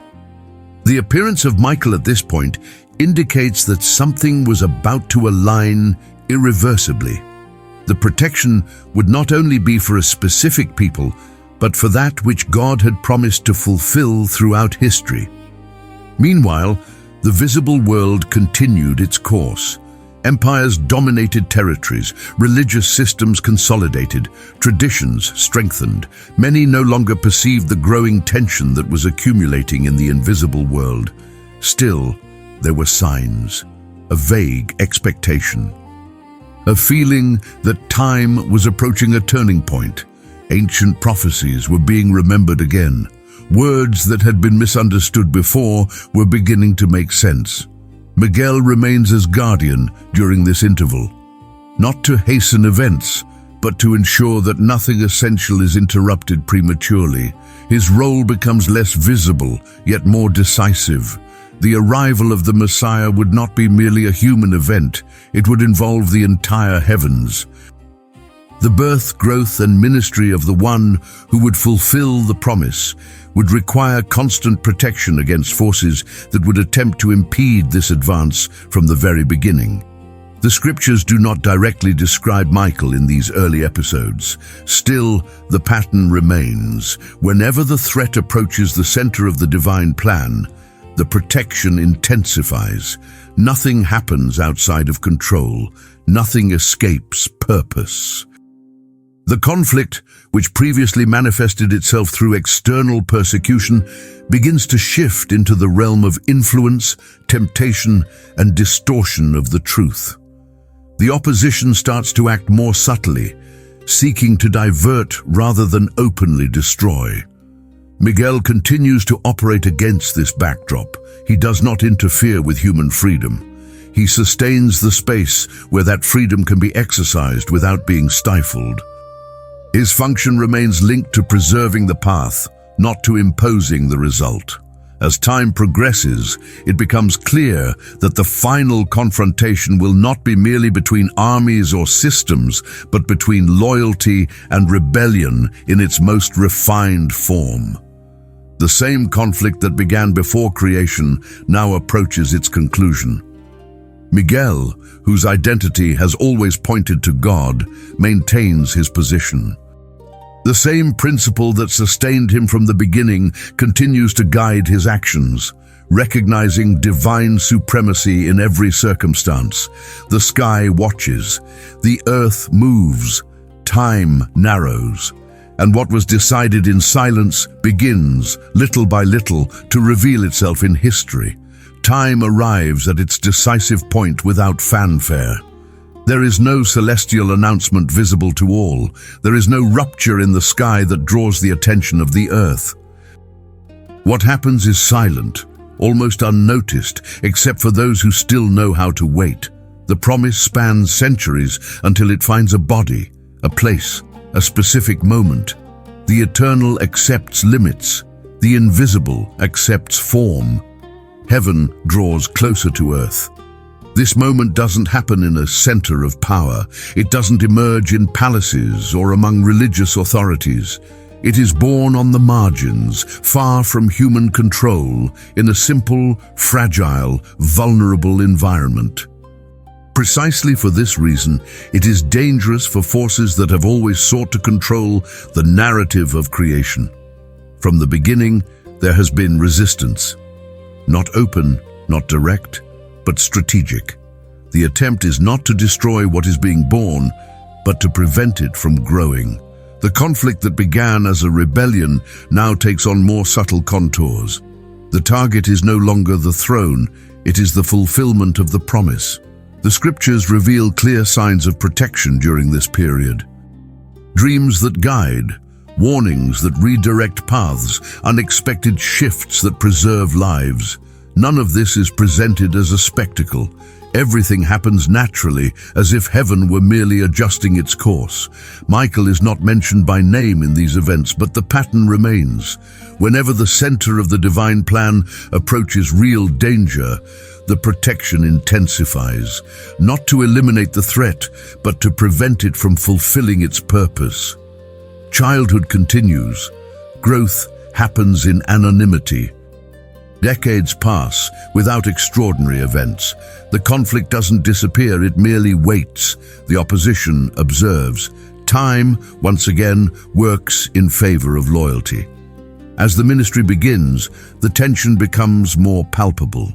The appearance of Michael at this point indicates that something was about to align irreversibly. The protection would not only be for a specific people, but for that which God had promised to fulfill throughout history. Meanwhile, the visible world continued its course. Empires dominated territories, religious systems consolidated, traditions strengthened. Many no longer perceived the growing tension that was accumulating in the invisible world. Still, there were signs, a vague expectation, a feeling that time was approaching a turning point. Ancient prophecies were being remembered again. Words that had been misunderstood before were beginning to make sense. Miguel remains as guardian during this interval, not to hasten events, but to ensure that nothing essential is interrupted prematurely. His role becomes less visible, yet more decisive. The arrival of the Messiah would not be merely a human event, it would involve the entire heavens. The birth, growth, and ministry of the one who would fulfill the promise would require constant protection against forces that would attempt to impede this advance from the very beginning. The scriptures do not directly describe Michael in these early episodes. Still, the pattern remains. Whenever the threat approaches the center of the divine plan, the protection intensifies. Nothing happens outside of control. Nothing escapes purpose. The conflict, which previously manifested itself through external persecution, begins to shift into the realm of influence, temptation, and distortion of the truth. The opposition starts to act more subtly, seeking to divert rather than openly destroy. Miguel continues to operate against this backdrop. He does not interfere with human freedom. He sustains the space where that freedom can be exercised without being stifled. His function remains linked to preserving the path, not to imposing the result. As time progresses, it becomes clear that the final confrontation will not be merely between armies or systems, but between loyalty and rebellion in its most refined form. The same conflict that began before creation now approaches its conclusion. Miguel, whose identity has always pointed to God, maintains his position. The same principle that sustained him from the beginning continues to guide his actions, recognizing divine supremacy in every circumstance. The sky watches, the earth moves, time narrows, and what was decided in silence begins, little by little, to reveal itself in history. Time arrives at its decisive point without fanfare. There is no celestial announcement visible to all. There is no rupture in the sky that draws the attention of the earth. What happens is silent, almost unnoticed, except for those who still know how to wait. The promise spans centuries until it finds a body, a place, a specific moment. The eternal accepts limits. The invisible accepts form. Heaven draws closer to earth. This moment doesn't happen in a center of power. It doesn't emerge in palaces or among religious authorities. It is born on the margins, far from human control, in a simple, fragile, vulnerable environment. Precisely for this reason, it is dangerous for forces that have always sought to control the narrative of creation. From the beginning, there has been resistance. Not open, not direct, but strategic. The attempt is not to destroy what is being born, but to prevent it from growing. The conflict that began as a rebellion now takes on more subtle contours. The target is no longer the throne, it is the fulfillment of the promise. The scriptures reveal clear signs of protection during this period. Dreams that guide, warnings that redirect paths, unexpected shifts that preserve lives. None of this is presented as a spectacle. Everything happens naturally, as if heaven were merely adjusting its course. Michael is not mentioned by name in these events, but the pattern remains. Whenever the center of the divine plan approaches real danger, the protection intensifies, not to eliminate the threat, but to prevent it from fulfilling its purpose. Childhood continues. Growth happens in anonymity. Decades pass without extraordinary events. The conflict doesn't disappear, it merely waits. The opposition observes. Time, once again, works in favor of loyalty. As the ministry begins, the tension becomes more palpable.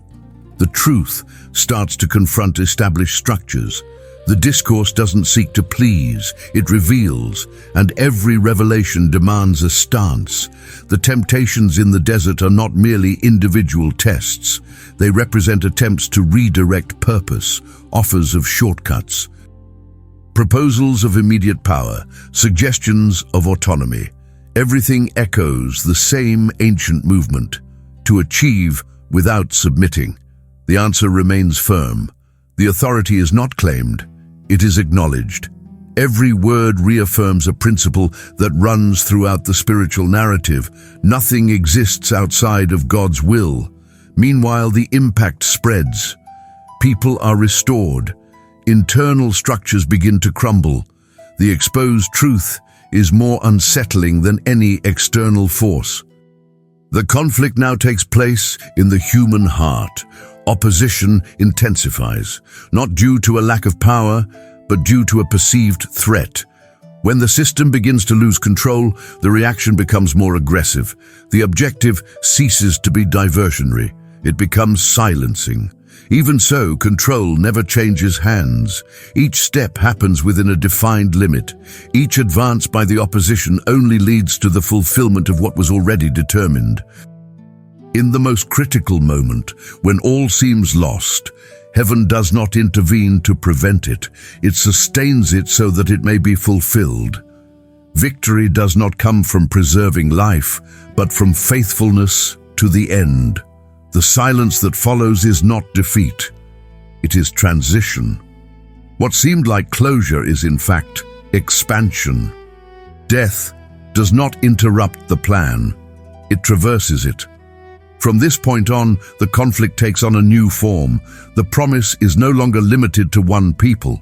The truth starts to confront established structures. The discourse doesn't seek to please, it reveals, and every revelation demands a stance. The temptations in the desert are not merely individual tests. They represent attempts to redirect purpose, offers of shortcuts, proposals of immediate power, suggestions of autonomy. Everything echoes the same ancient movement: to achieve without submitting. The answer remains firm. The authority is not claimed, it is acknowledged. Every word reaffirms a principle that runs throughout the spiritual narrative. Nothing exists outside of God's will. Meanwhile, the impact spreads. People are restored. Internal structures begin to crumble. The exposed truth is more unsettling than any external force. The conflict now takes place in the human heart. Opposition intensifies, not due to a lack of power, but due to a perceived threat. When the system begins to lose control, the reaction becomes more aggressive. The objective ceases to be diversionary. It becomes silencing. Even so, control never changes hands. Each step happens within a defined limit. Each advance by the opposition only leads to the fulfillment of what was already determined. In the most critical moment, when all seems lost, heaven does not intervene to prevent it. It sustains it so that it may be fulfilled. Victory does not come from preserving life, but from faithfulness to the end. The silence that follows is not defeat. It is transition. What seemed like closure is in fact expansion. Death does not interrupt the plan. It traverses it. From this point on, the conflict takes on a new form. The promise is no longer limited to one people.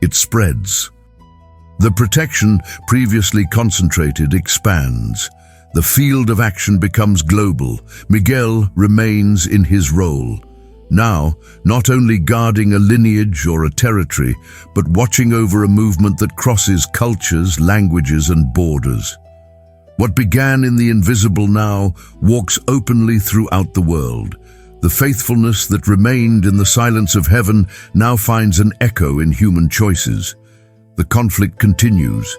It spreads. The protection, previously concentrated, expands. The field of action becomes global. Miguel remains in his role. Now, not only guarding a lineage or a territory, but watching over a movement that crosses cultures, languages, and borders. What began in the invisible now walks openly throughout the world. The faithfulness that remained in the silence of heaven now finds an echo in human choices. The conflict continues.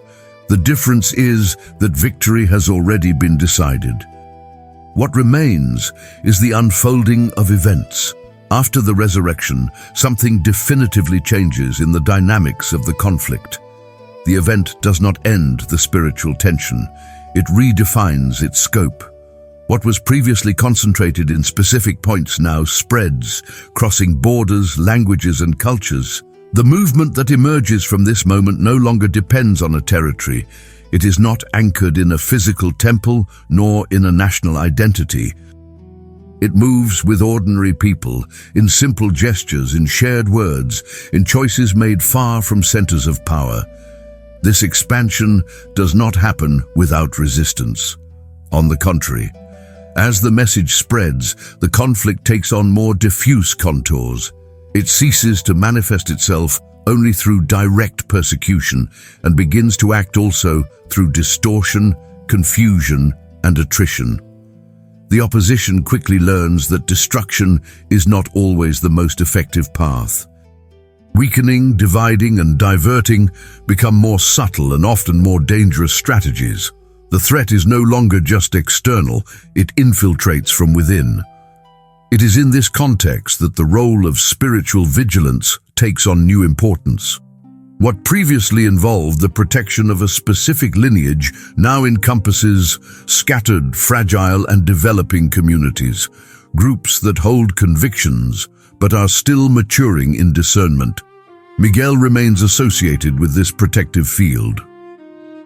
The difference is that victory has already been decided. What remains is the unfolding of events. After the resurrection, something definitively changes in the dynamics of the conflict. The event does not end the spiritual tension. It redefines its scope. What was previously concentrated in specific points now spreads, crossing borders, languages, and cultures. The movement that emerges from this moment no longer depends on a territory. It is not anchored in a physical temple, nor in a national identity. It moves with ordinary people, in simple gestures, in shared words, in choices made far from centers of power. This expansion does not happen without resistance. On the contrary, as the message spreads, the conflict takes on more diffuse contours. It ceases to manifest itself only through direct persecution and begins to act also through distortion, confusion, and attrition. The opposition quickly learns that destruction is not always the most effective path. Weakening, dividing, and diverting become more subtle and often more dangerous strategies. The threat is no longer just external, it infiltrates from within. It is in this context that the role of spiritual vigilance takes on new importance. What previously involved the protection of a specific lineage now encompasses scattered, fragile, and developing communities, groups that hold convictions but are still maturing in discernment. Miguel remains associated with this protective field.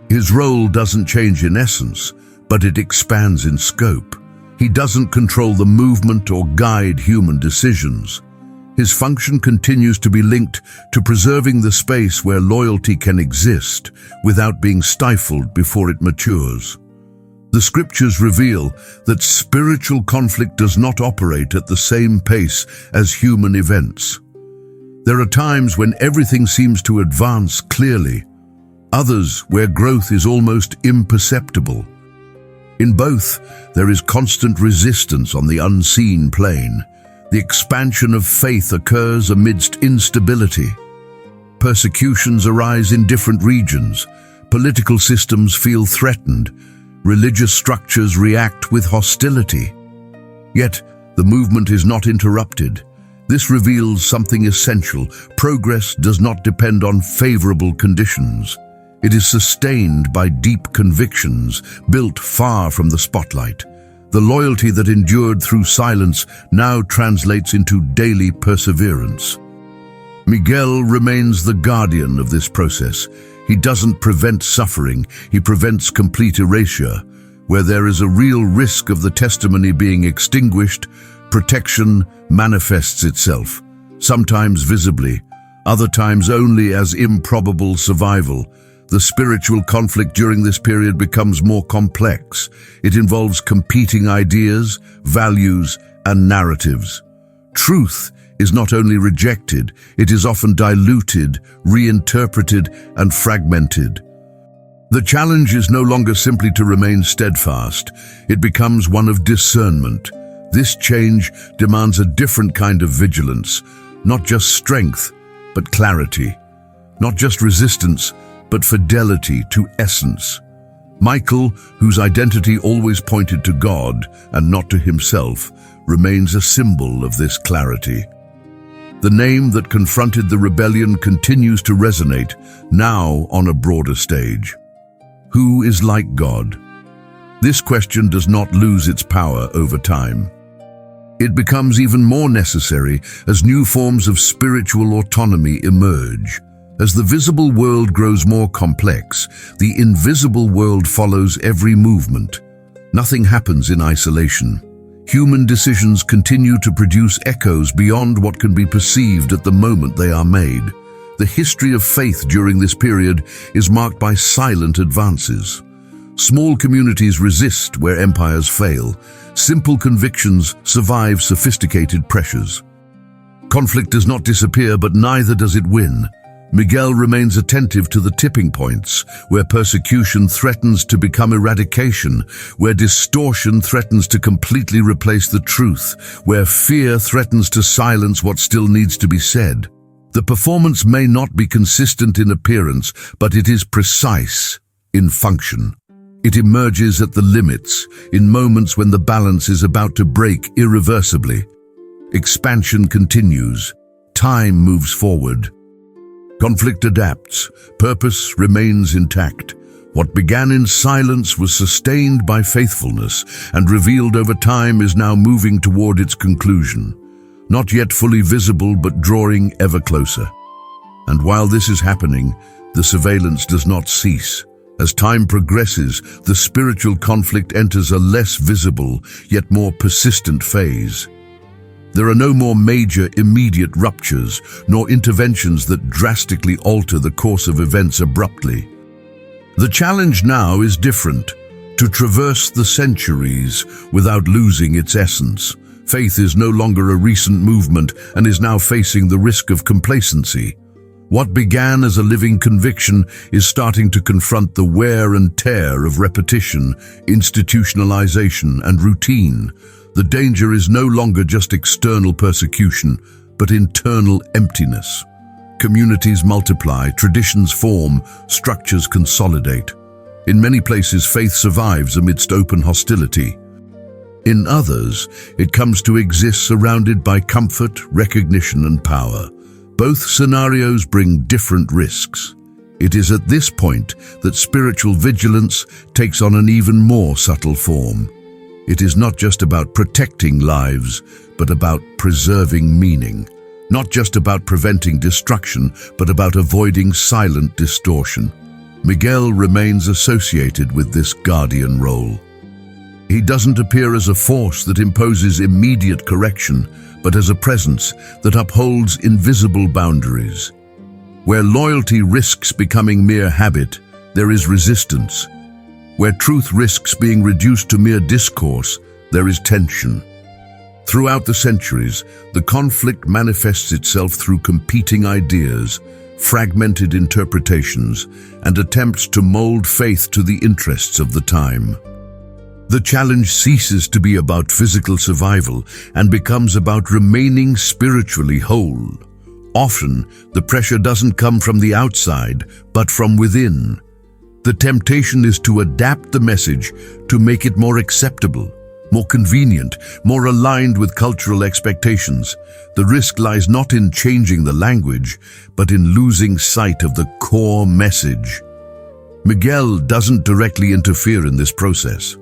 His role doesn't change in essence, but it expands in scope. He doesn't control the movement or guide human decisions. His function continues to be linked to preserving the space where loyalty can exist without being stifled before it matures. The scriptures reveal that spiritual conflict does not operate at the same pace as human events. There are times when everything seems to advance clearly, others where growth is almost imperceptible. In both, there is constant resistance on the unseen plane. The expansion of faith occurs amidst instability. Persecutions arise in different regions. Political systems feel threatened. Religious structures react with hostility. Yet, the movement is not interrupted. This reveals something essential. Progress does not depend on favorable conditions. It is sustained by deep convictions, built far from the spotlight. The loyalty that endured through silence now translates into daily perseverance. Miguel remains the guardian of this process. He doesn't prevent suffering, he prevents complete erasure. Where there is a real risk of the testimony being extinguished, protection manifests itself, sometimes visibly, other times only as improbable survival. The spiritual conflict during this period becomes more complex. It involves competing ideas, values, and narratives. Truth is not only rejected, it is often diluted, reinterpreted, and fragmented. The challenge is no longer simply to remain steadfast. It becomes one of discernment. This change demands a different kind of vigilance, not just strength, but clarity. Not just resistance, but fidelity to essence. Michael, whose identity always pointed to God and not to himself, remains a symbol of this clarity. The name that confronted the rebellion continues to resonate, now on a broader stage. Who is like God? This question does not lose its power over time. It becomes even more necessary as new forms of spiritual autonomy emerge. As the visible world grows more complex, the invisible world follows every movement. Nothing happens in isolation. Human decisions continue to produce echoes beyond what can be perceived at the moment they are made. The history of faith during this period is marked by silent advances. Small communities resist where empires fail. Simple convictions survive sophisticated pressures. Conflict does not disappear, but neither does it win. Miguel remains attentive to the tipping points, where persecution threatens to become eradication, where distortion threatens to completely replace the truth, where fear threatens to silence what still needs to be said. The performance may not be consistent in appearance, but it is precise in function. It emerges at the limits, in moments when the balance is about to break irreversibly. Expansion continues. Time moves forward. Conflict adapts. Purpose remains intact. What began in silence was sustained by faithfulness, and revealed over time is now moving toward its conclusion. Not yet fully visible, but drawing ever closer. And while this is happening, the surveillance does not cease. As time progresses, the spiritual conflict enters a less visible, yet more persistent phase. There are no more major immediate ruptures, nor interventions that drastically alter the course of events abruptly. The challenge now is different: to traverse the centuries without losing its essence. Faith is no longer a recent movement and is now facing the risk of complacency. What began as a living conviction is starting to confront the wear and tear of repetition, institutionalization, and routine. The danger is no longer just external persecution, but internal emptiness. Communities multiply, traditions form, structures consolidate. In many places, faith survives amidst open hostility. In others, it comes to exist surrounded by comfort, recognition, and power. Both scenarios bring different risks. It is at this point that spiritual vigilance takes on an even more subtle form. It is not just about protecting lives, but about preserving meaning. Not just about preventing destruction, but about avoiding silent distortion. Miguel remains associated with this guardian role. He doesn't appear as a force that imposes immediate correction, but as a presence that upholds invisible boundaries. Where loyalty risks becoming mere habit, there is resistance. Where truth risks being reduced to mere discourse, there is tension. Throughout the centuries, the conflict manifests itself through competing ideas, fragmented interpretations, and attempts to mold faith to the interests of the time. The challenge ceases to be about physical survival and becomes about remaining spiritually whole. Often, the pressure doesn't come from the outside, but from within. The temptation is to adapt the message to make it more acceptable, more convenient, more aligned with cultural expectations. The risk lies not in changing the language, but in losing sight of the core message. Miguel doesn't directly interfere in this process.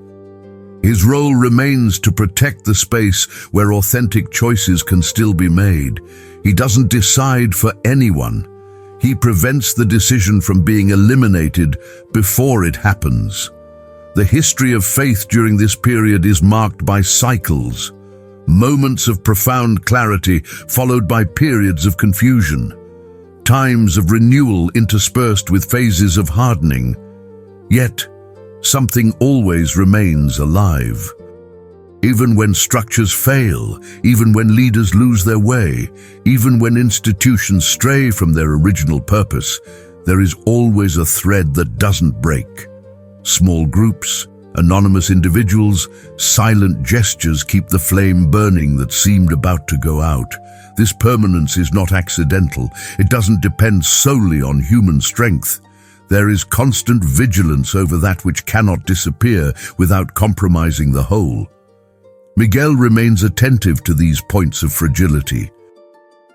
His role remains to protect the space where authentic choices can still be made. He doesn't decide for anyone. He prevents the decision from being eliminated before it happens. The history of faith during this period is marked by cycles, moments of profound clarity followed by periods of confusion, times of renewal interspersed with phases of hardening. Yet, something always remains alive. Even when structures fail, even when leaders lose their way, even when institutions stray from their original purpose, there is always a thread that doesn't break. Small groups, anonymous individuals, silent gestures keep the flame burning that seemed about to go out. This permanence is not accidental. It doesn't depend solely on human strength. There is constant vigilance over that which cannot disappear without compromising the whole. Miguel remains attentive to these points of fragility.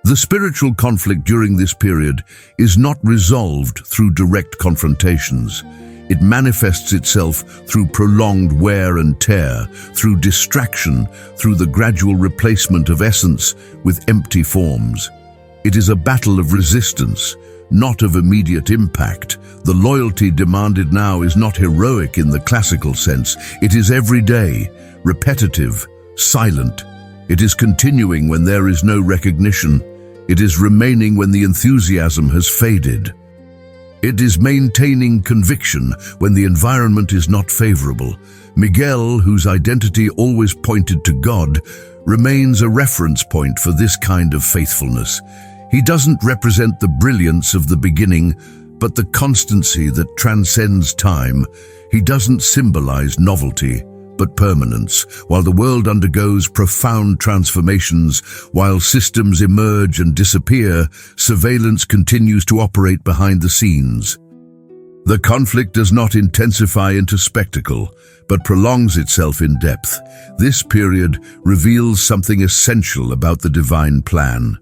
The spiritual conflict during this period is not resolved through direct confrontations. It manifests itself through prolonged wear and tear, through distraction, through the gradual replacement of essence with empty forms. It is a battle of resistance, not of immediate impact. The loyalty demanded now is not heroic in the classical sense. It is everyday, repetitive, silent. It is continuing when there is no recognition. It is remaining when the enthusiasm has faded. It is maintaining conviction when the environment is not favorable. Miguel, whose identity always pointed to God, remains a reference point for this kind of faithfulness. He doesn't represent the brilliance of the beginning, but the constancy that transcends time. He doesn't symbolize novelty, but permanence. While the world undergoes profound transformations, while systems emerge and disappear, surveillance continues to operate behind the scenes. The conflict does not intensify into spectacle, but prolongs itself in depth. This period reveals something essential about the divine plan.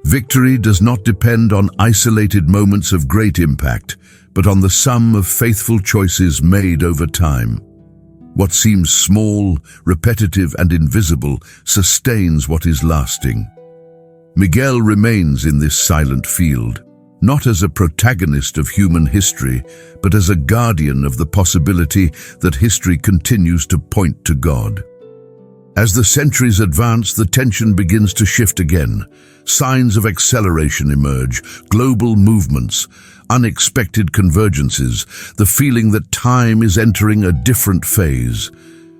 Victory does not depend on isolated moments of great impact, but on the sum of faithful choices made over time. What seems small, repetitive, and invisible sustains what is lasting. Miguel remains in this silent field, not as a protagonist of human history, but as a guardian of the possibility that history continues to point to God. As the centuries advance, the tension begins to shift again. Signs of acceleration emerge, global movements, unexpected convergences, the feeling that time is entering a different phase.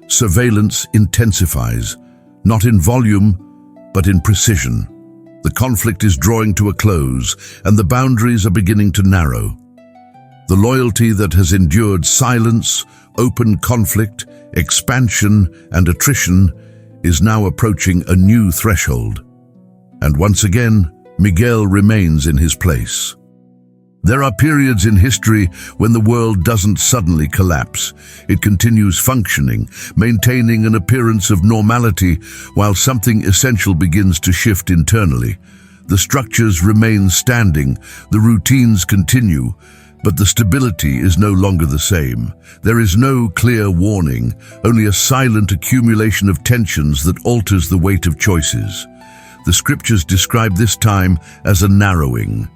Surveillance intensifies, not in volume, but in precision. The conflict is drawing to a close, and the boundaries are beginning to narrow. The loyalty that has endured silence, open conflict, expansion, and attrition is now approaching a new threshold. And once again, Miguel remains in his place. There are periods in history when the world doesn't suddenly collapse. It continues functioning, maintaining an appearance of normality while something essential begins to shift internally. The structures remain standing, the routines continue, But the stability is no longer the same. There is no clear warning, only a silent accumulation of tensions that alters the weight of choices. The scriptures describe this time as a narrowing.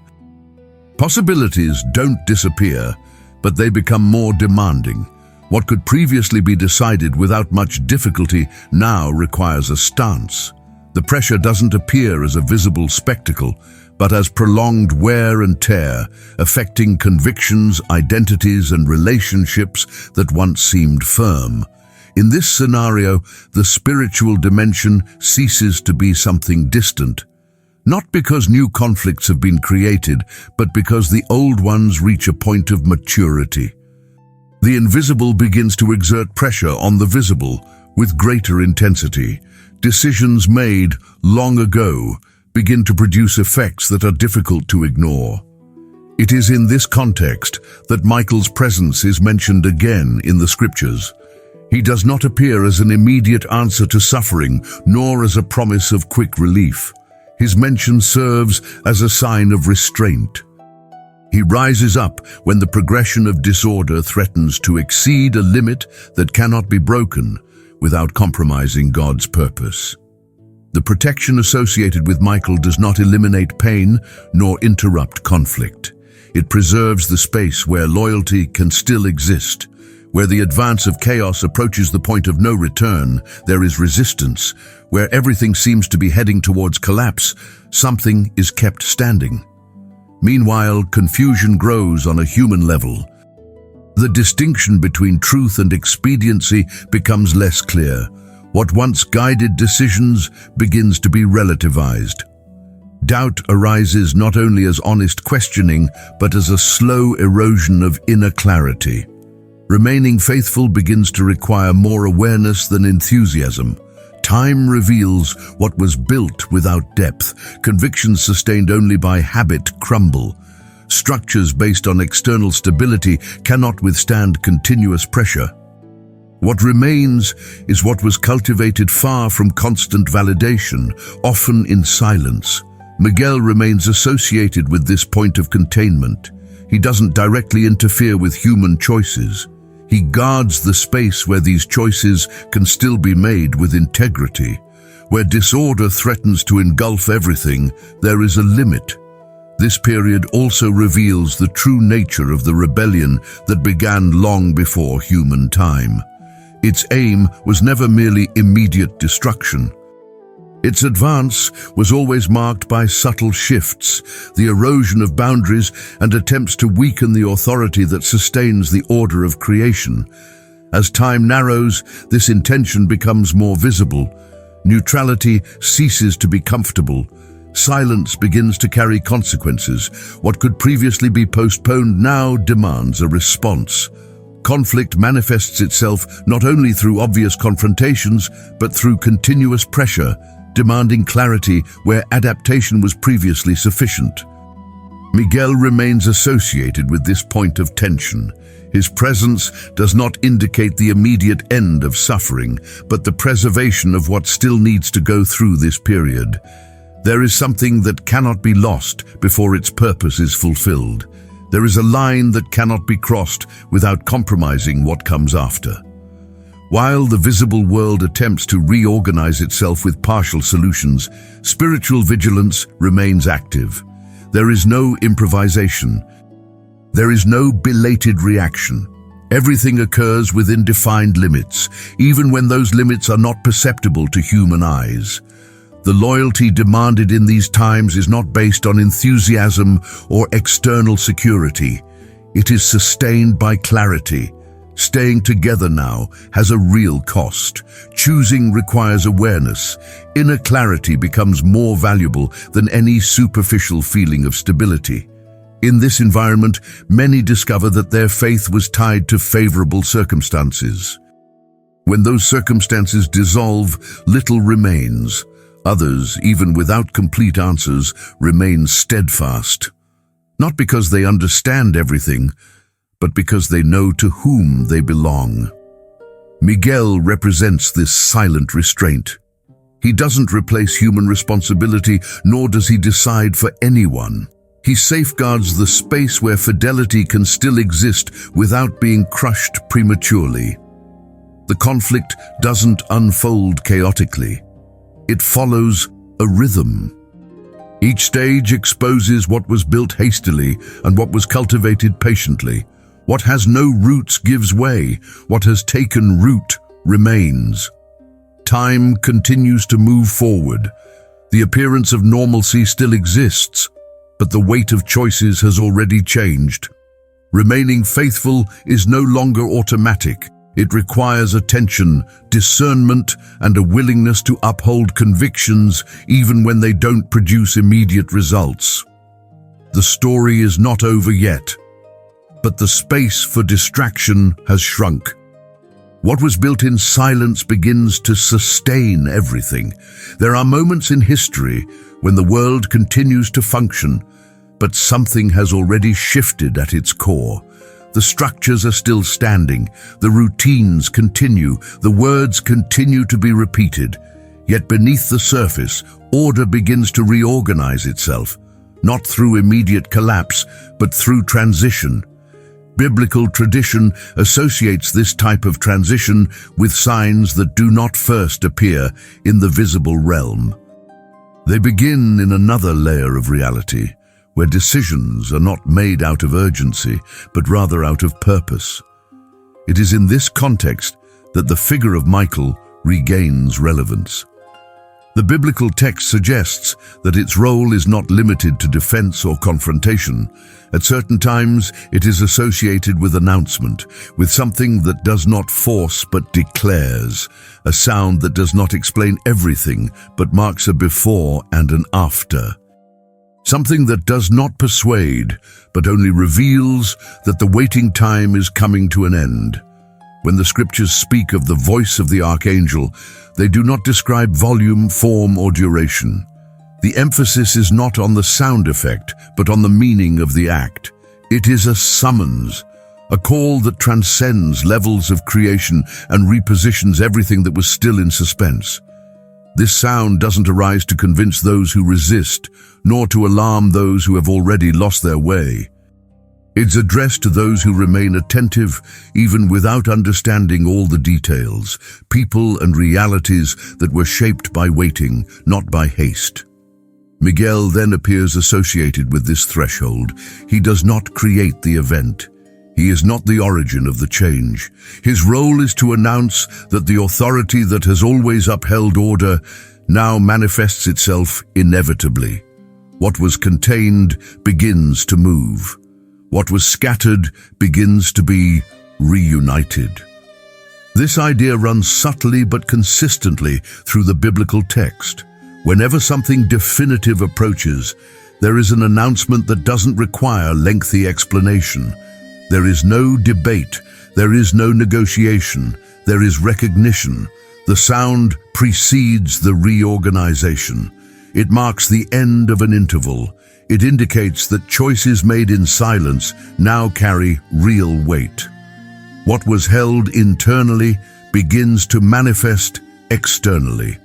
Possibilities don't disappear, but they become more demanding. What could previously be decided without much difficulty now requires a stance. The pressure doesn't appear as a visible spectacle, but as prolonged wear and tear, affecting convictions, identities, and relationships that once seemed firm. In this scenario, the spiritual dimension ceases to be something distant, not because new conflicts have been created, but because the old ones reach a point of maturity. The invisible begins to exert pressure on the visible with greater intensity. Decisions made long ago begin to produce effects that are difficult to ignore. It is in this context that Michael's presence is mentioned again in the scriptures. He does not appear as an immediate answer to suffering, nor as a promise of quick relief. His mention serves as a sign of restraint. He rises up when the progression of disorder threatens to exceed a limit that cannot be broken without compromising God's purpose. The protection associated with Michael does not eliminate pain nor interrupt conflict. It preserves the space where loyalty can still exist. Where the advance of chaos approaches the point of no return, there is resistance. Where everything seems to be heading towards collapse, something is kept standing. Meanwhile, confusion grows on a human level. The distinction between truth and expediency becomes less clear. What once guided decisions begins to be relativized. Doubt arises not only as honest questioning, but as a slow erosion of inner clarity. Remaining faithful begins to require more awareness than enthusiasm. Time reveals what was built without depth. Convictions sustained only by habit crumble. Structures based on external stability cannot withstand continuous pressure. What remains is what was cultivated far from constant validation, often in silence. Miguel remains associated with this point of containment. He doesn't directly interfere with human choices. He guards the space where these choices can still be made with integrity. Where disorder threatens to engulf everything, there is a limit. This period also reveals the true nature of the rebellion that began long before human time. Its aim was never merely immediate destruction. Its advance was always marked by subtle shifts, the erosion of boundaries, and attempts to weaken the authority that sustains the order of creation. As time narrows, this intention becomes more visible. Neutrality ceases to be comfortable. Silence begins to carry consequences. What could previously be postponed now demands a response. Conflict manifests itself not only through obvious confrontations, but through continuous pressure, demanding clarity where adaptation was previously sufficient. Miguel remains associated with this point of tension. His presence does not indicate the immediate end of suffering, but the preservation of what still needs to go through this period. There is something that cannot be lost before its purpose is fulfilled. There is a line that cannot be crossed without compromising what comes after. While the visible world attempts to reorganize itself with partial solutions, spiritual vigilance remains active. There is no improvisation. There is no belated reaction. Everything occurs within defined limits, even when those limits are not perceptible to human eyes. The loyalty demanded in these times is not based on enthusiasm or external security. It is sustained by clarity. Staying together now has a real cost. Choosing requires awareness. Inner clarity becomes more valuable than any superficial feeling of stability. In this environment, many discover that their faith was tied to favorable circumstances. When those circumstances dissolve, little remains. Others, even without complete answers, remain steadfast. Not because they understand everything, but because they know to whom they belong. Miguel represents this silent restraint. He doesn't replace human responsibility, nor does he decide for anyone. He safeguards the space where fidelity can still exist without being crushed prematurely. The conflict doesn't unfold chaotically. It follows a rhythm. Each stage exposes what was built hastily and what was cultivated patiently. What has no roots gives way. What has taken root remains. Time continues to move forward. The appearance of normalcy still exists, but the weight of choices has already changed. Remaining faithful is no longer automatic. It requires attention, discernment, and a willingness to uphold convictions even when they don't produce immediate results. The story is not over yet, but the space for distraction has shrunk. What was built in silence begins to sustain everything. There are moments in history when the world continues to function, but something has already shifted at its core. The structures are still standing, the routines continue, the words continue to be repeated. Yet beneath the surface, order begins to reorganize itself, not through immediate collapse, but through transition. Biblical tradition associates this type of transition with signs that do not first appear in the visible realm. They begin in another layer of reality, where decisions are not made out of urgency, but rather out of purpose. It is in this context that the figure of Michael regains relevance. The biblical text suggests that its role is not limited to defense or confrontation. At certain times, it is associated with announcement, with something that does not force but declares, a sound that does not explain everything but marks a before and an after. Something that does not persuade, but only reveals that the waiting time is coming to an end. When the scriptures speak of the voice of the archangel, they do not describe volume, form, or duration. The emphasis is not on the sound effect, but on the meaning of the act. It is a summons, a call that transcends levels of creation and repositions everything that was still in suspense. This sound doesn't arise to convince those who resist, nor to alarm those who have already lost their way. It's addressed to those who remain attentive, even without understanding all the details, people and realities that were shaped by waiting, not by haste. Miguel then appears associated with this threshold. He does not create the event. He is not the origin of the change. His role is to announce that the authority that has always upheld order now manifests itself inevitably. What was contained begins to move. What was scattered begins to be reunited. This idea runs subtly but consistently through the biblical text. Whenever something definitive approaches, there is an announcement that doesn't require lengthy explanation. There is no debate, there is no negotiation, there is recognition. The sound precedes the reorganization. It marks the end of an interval. It indicates that choices made in silence now carry real weight. What was held internally begins to manifest externally.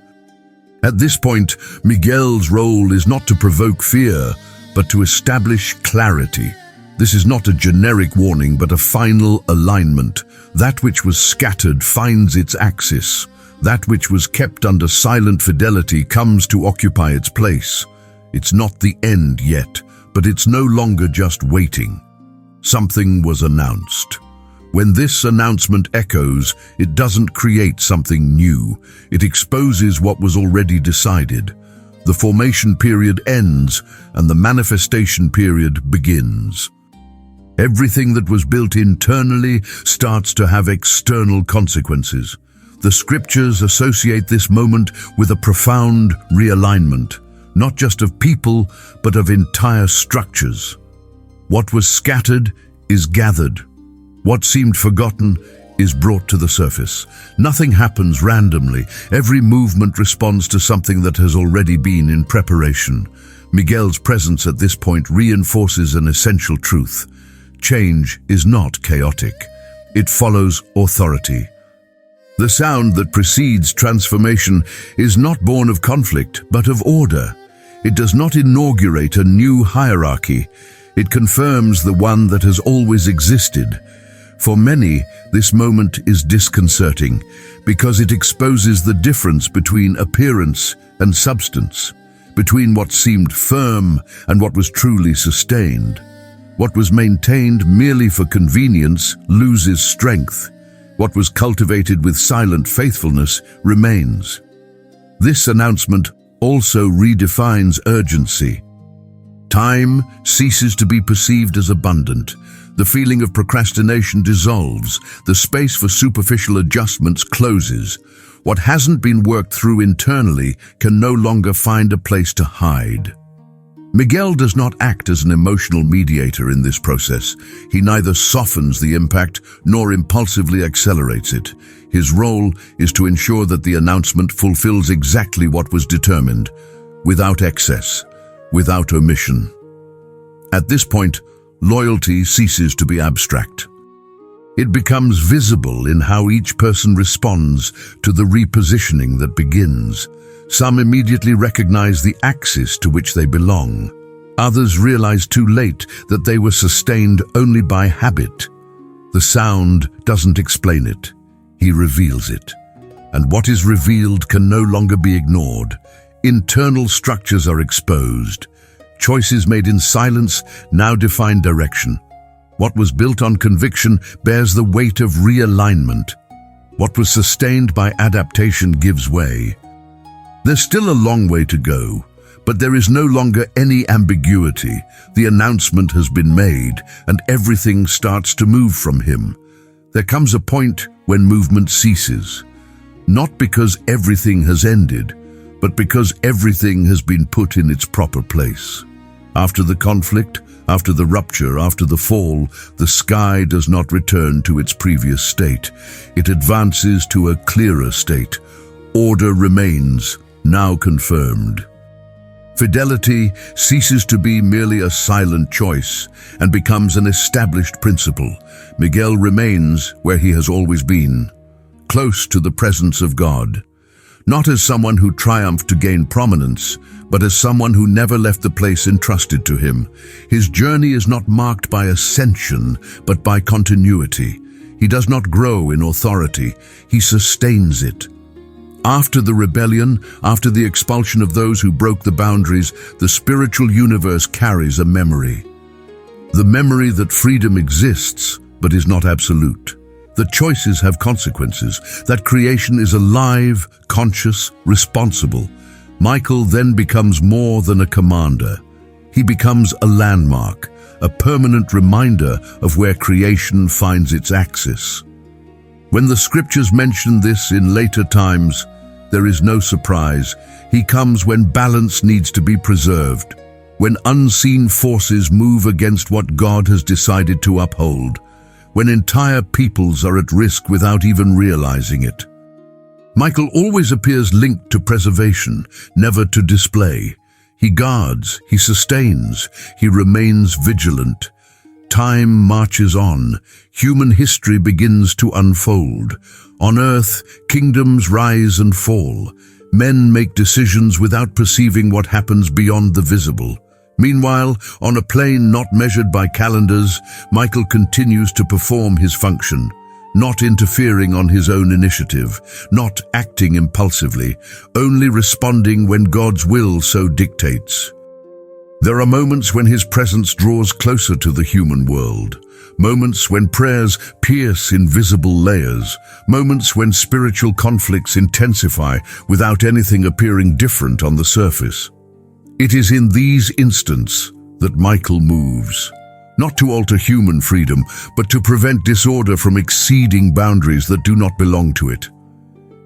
At this point, Miguel's role is not to provoke fear, but to establish clarity. This is not a generic warning, but a final alignment. That which was scattered finds its axis. That which was kept under silent fidelity comes to occupy its place. It's not the end yet, but it's no longer just waiting. Something was announced. When this announcement echoes, it doesn't create something new. It exposes what was already decided. The formation period ends, and the manifestation period begins. Everything that was built internally starts to have external consequences. The scriptures associate this moment with a profound realignment, not just of people, but of entire structures. What was scattered is gathered. What seemed forgotten is brought to the surface. Nothing happens randomly. Every movement responds to something that has already been in preparation. Miguel's presence at this point reinforces an essential truth. Change is not chaotic. It follows authority. The sound that precedes transformation is not born of conflict, but of order. It does not inaugurate a new hierarchy. It confirms the one that has always existed. For many, this moment is disconcerting because it exposes the difference between appearance and substance, between what seemed firm and what was truly sustained. What was maintained merely for convenience loses strength. What was cultivated with silent faithfulness remains. This announcement also redefines urgency. Time ceases to be perceived as abundant. The feeling of procrastination dissolves. The space for superficial adjustments closes. What hasn't been worked through internally can no longer find a place to hide. Miguel does not act as an emotional mediator in this process. He neither softens the impact nor impulsively accelerates it. His role is to ensure that the announcement fulfills exactly what was determined, without excess, without omission. At this point, loyalty ceases to be abstract. It becomes visible in how each person responds to the repositioning that begins. Some immediately recognize the axis to which they belong. Others realize too late that they were sustained only by habit. The sound doesn't explain it. He reveals it. And what is revealed can no longer be ignored. Internal structures are exposed. Choices made in silence now define direction. What was built on conviction bears the weight of realignment. What was sustained by adaptation gives way. There's still a long way to go, but there is no longer any ambiguity. The announcement has been made, and everything starts to move from him. There comes a point when movement ceases, not because everything has ended, but because everything has been put in its proper place. After the conflict, after the rupture, after the fall, the sky does not return to its previous state. It advances to a clearer state. Order remains, now confirmed. Fidelity ceases to be merely a silent choice and becomes an established principle. Miguel remains where he has always been, close to the presence of God. Not as someone who triumphed to gain prominence, but as someone who never left the place entrusted to him. His journey is not marked by ascension, but by continuity. He does not grow in authority, he sustains it. After the rebellion, after the expulsion of those who broke the boundaries, the spiritual universe carries a memory. The memory that freedom exists, but is not absolute. That choices have consequences, that creation is alive, conscious, responsible. Michael then becomes more than a commander. He becomes a landmark, a permanent reminder of where creation finds its axis. When the scriptures mention this in later times, there is no surprise. He comes when balance needs to be preserved, when unseen forces move against what God has decided to uphold, when entire peoples are at risk without even realizing it. Michael always appears linked to preservation, never to display. He guards, he sustains, he remains vigilant. Time marches on. Human history begins to unfold. On earth, kingdoms rise and fall. Men make decisions without perceiving what happens beyond the visible. Meanwhile, on a plane not measured by calendars, Michael continues to perform his function, not interfering on his own initiative, not acting impulsively, only responding when God's will so dictates. There are moments when his presence draws closer to the human world, moments when prayers pierce invisible layers, moments when spiritual conflicts intensify without anything appearing different on the surface. It is in these instants that Michael moves, not to alter human freedom, but to prevent disorder from exceeding boundaries that do not belong to it.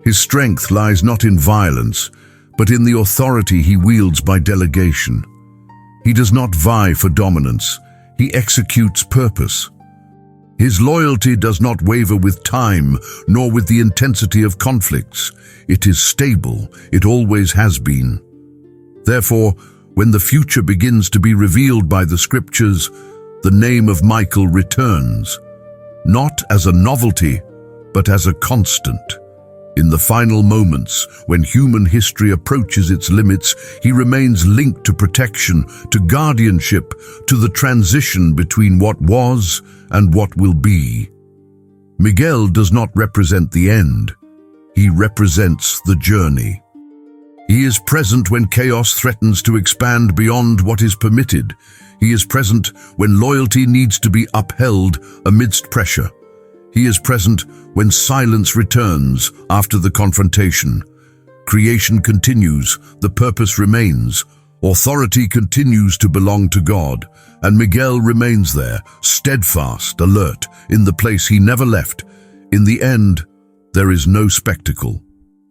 His strength lies not in violence, but in the authority he wields by delegation. He does not vie for dominance, he executes purpose. His loyalty does not waver with time, nor with the intensity of conflicts. It is stable, it always has been. Therefore, when the future begins to be revealed by the scriptures, the name of Michael returns, not as a novelty, but as a constant. In the final moments, when human history approaches its limits, he remains linked to protection, to guardianship, to the transition between what was and what will be. Miguel does not represent the end. He represents the journey. He is present when chaos threatens to expand beyond what is permitted. He is present when loyalty needs to be upheld amidst pressure. He is present when silence returns after the confrontation. Creation continues, the purpose remains, authority continues to belong to God, and Miguel remains there, steadfast, alert, in the place he never left. In the end, there is no spectacle,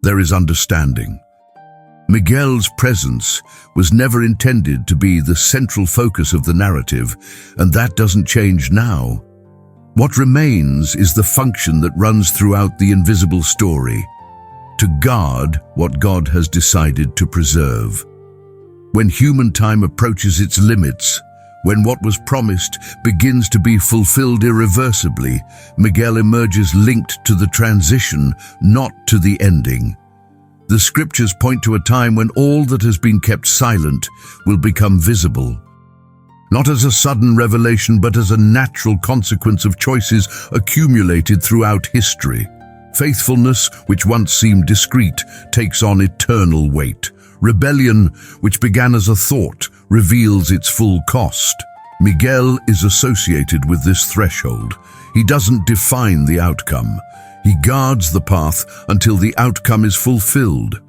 there is understanding. Miguel's presence was never intended to be the central focus of the narrative, and that doesn't change now. What remains is the function that runs throughout the invisible story, to guard what God has decided to preserve. When human time approaches its limits, when what was promised begins to be fulfilled irreversibly, Miguel emerges linked to the transition, not to the ending. The scriptures point to a time when all that has been kept silent will become visible. Not as a sudden revelation, but as a natural consequence of choices accumulated throughout history. Faithfulness, which once seemed discreet, takes on eternal weight. Rebellion, which began as a thought, reveals its full cost. Miguel is associated with this threshold. He doesn't define the outcome. He guards the path until the outcome is fulfilled.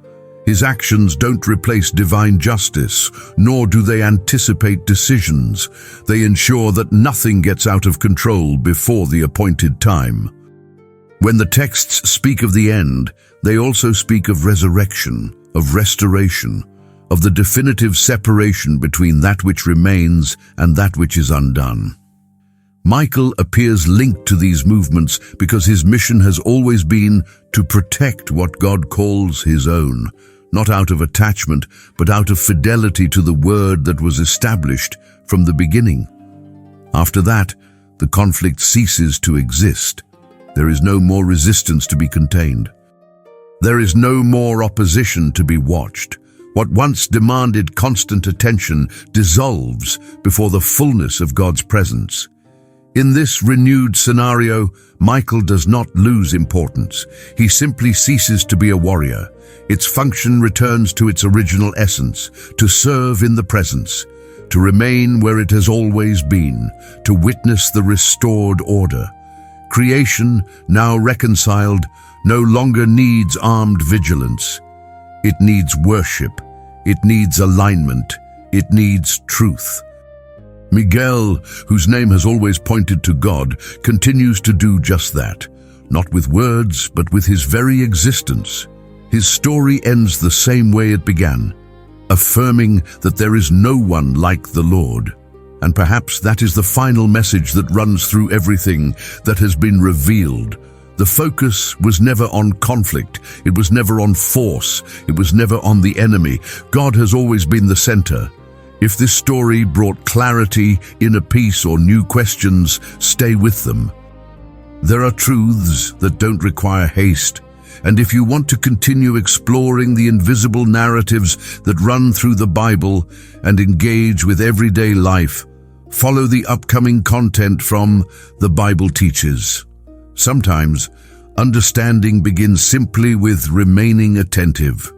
His actions don't replace divine justice, nor do they anticipate decisions. They ensure that nothing gets out of control before the appointed time. When the texts speak of the end, they also speak of resurrection, of restoration, of the definitive separation between that which remains and that which is undone. Michael appears linked to these movements because his mission has always been to protect what God calls his own, not out of attachment, but out of fidelity to the word that was established from the beginning. After that, the conflict ceases to exist. There is no more resistance to be contained. There is no more opposition to be watched. What once demanded constant attention dissolves before the fullness of God's presence. In this renewed scenario, Michael does not lose importance. He simply ceases to be a warrior. Its function returns to its original essence, to serve in the presence, to remain where it has always been, to witness the restored order. Creation, now reconciled, no longer needs armed vigilance. It needs worship. It needs alignment. It needs truth. Miguel, whose name has always pointed to God, continues to do just that, not with words, but with his very existence. His story ends the same way it began, affirming that there is no one like the Lord. And perhaps that is the final message that runs through everything that has been revealed. The focus was never on conflict. It was never on force. It was never on the enemy. God has always been the center. If this story brought clarity, inner peace, or new questions, stay with them. There are truths that don't require haste, and if you want to continue exploring the invisible narratives that run through the Bible and engage with everyday life, follow the upcoming content from The Bible Teaches. Sometimes, understanding begins simply with remaining attentive.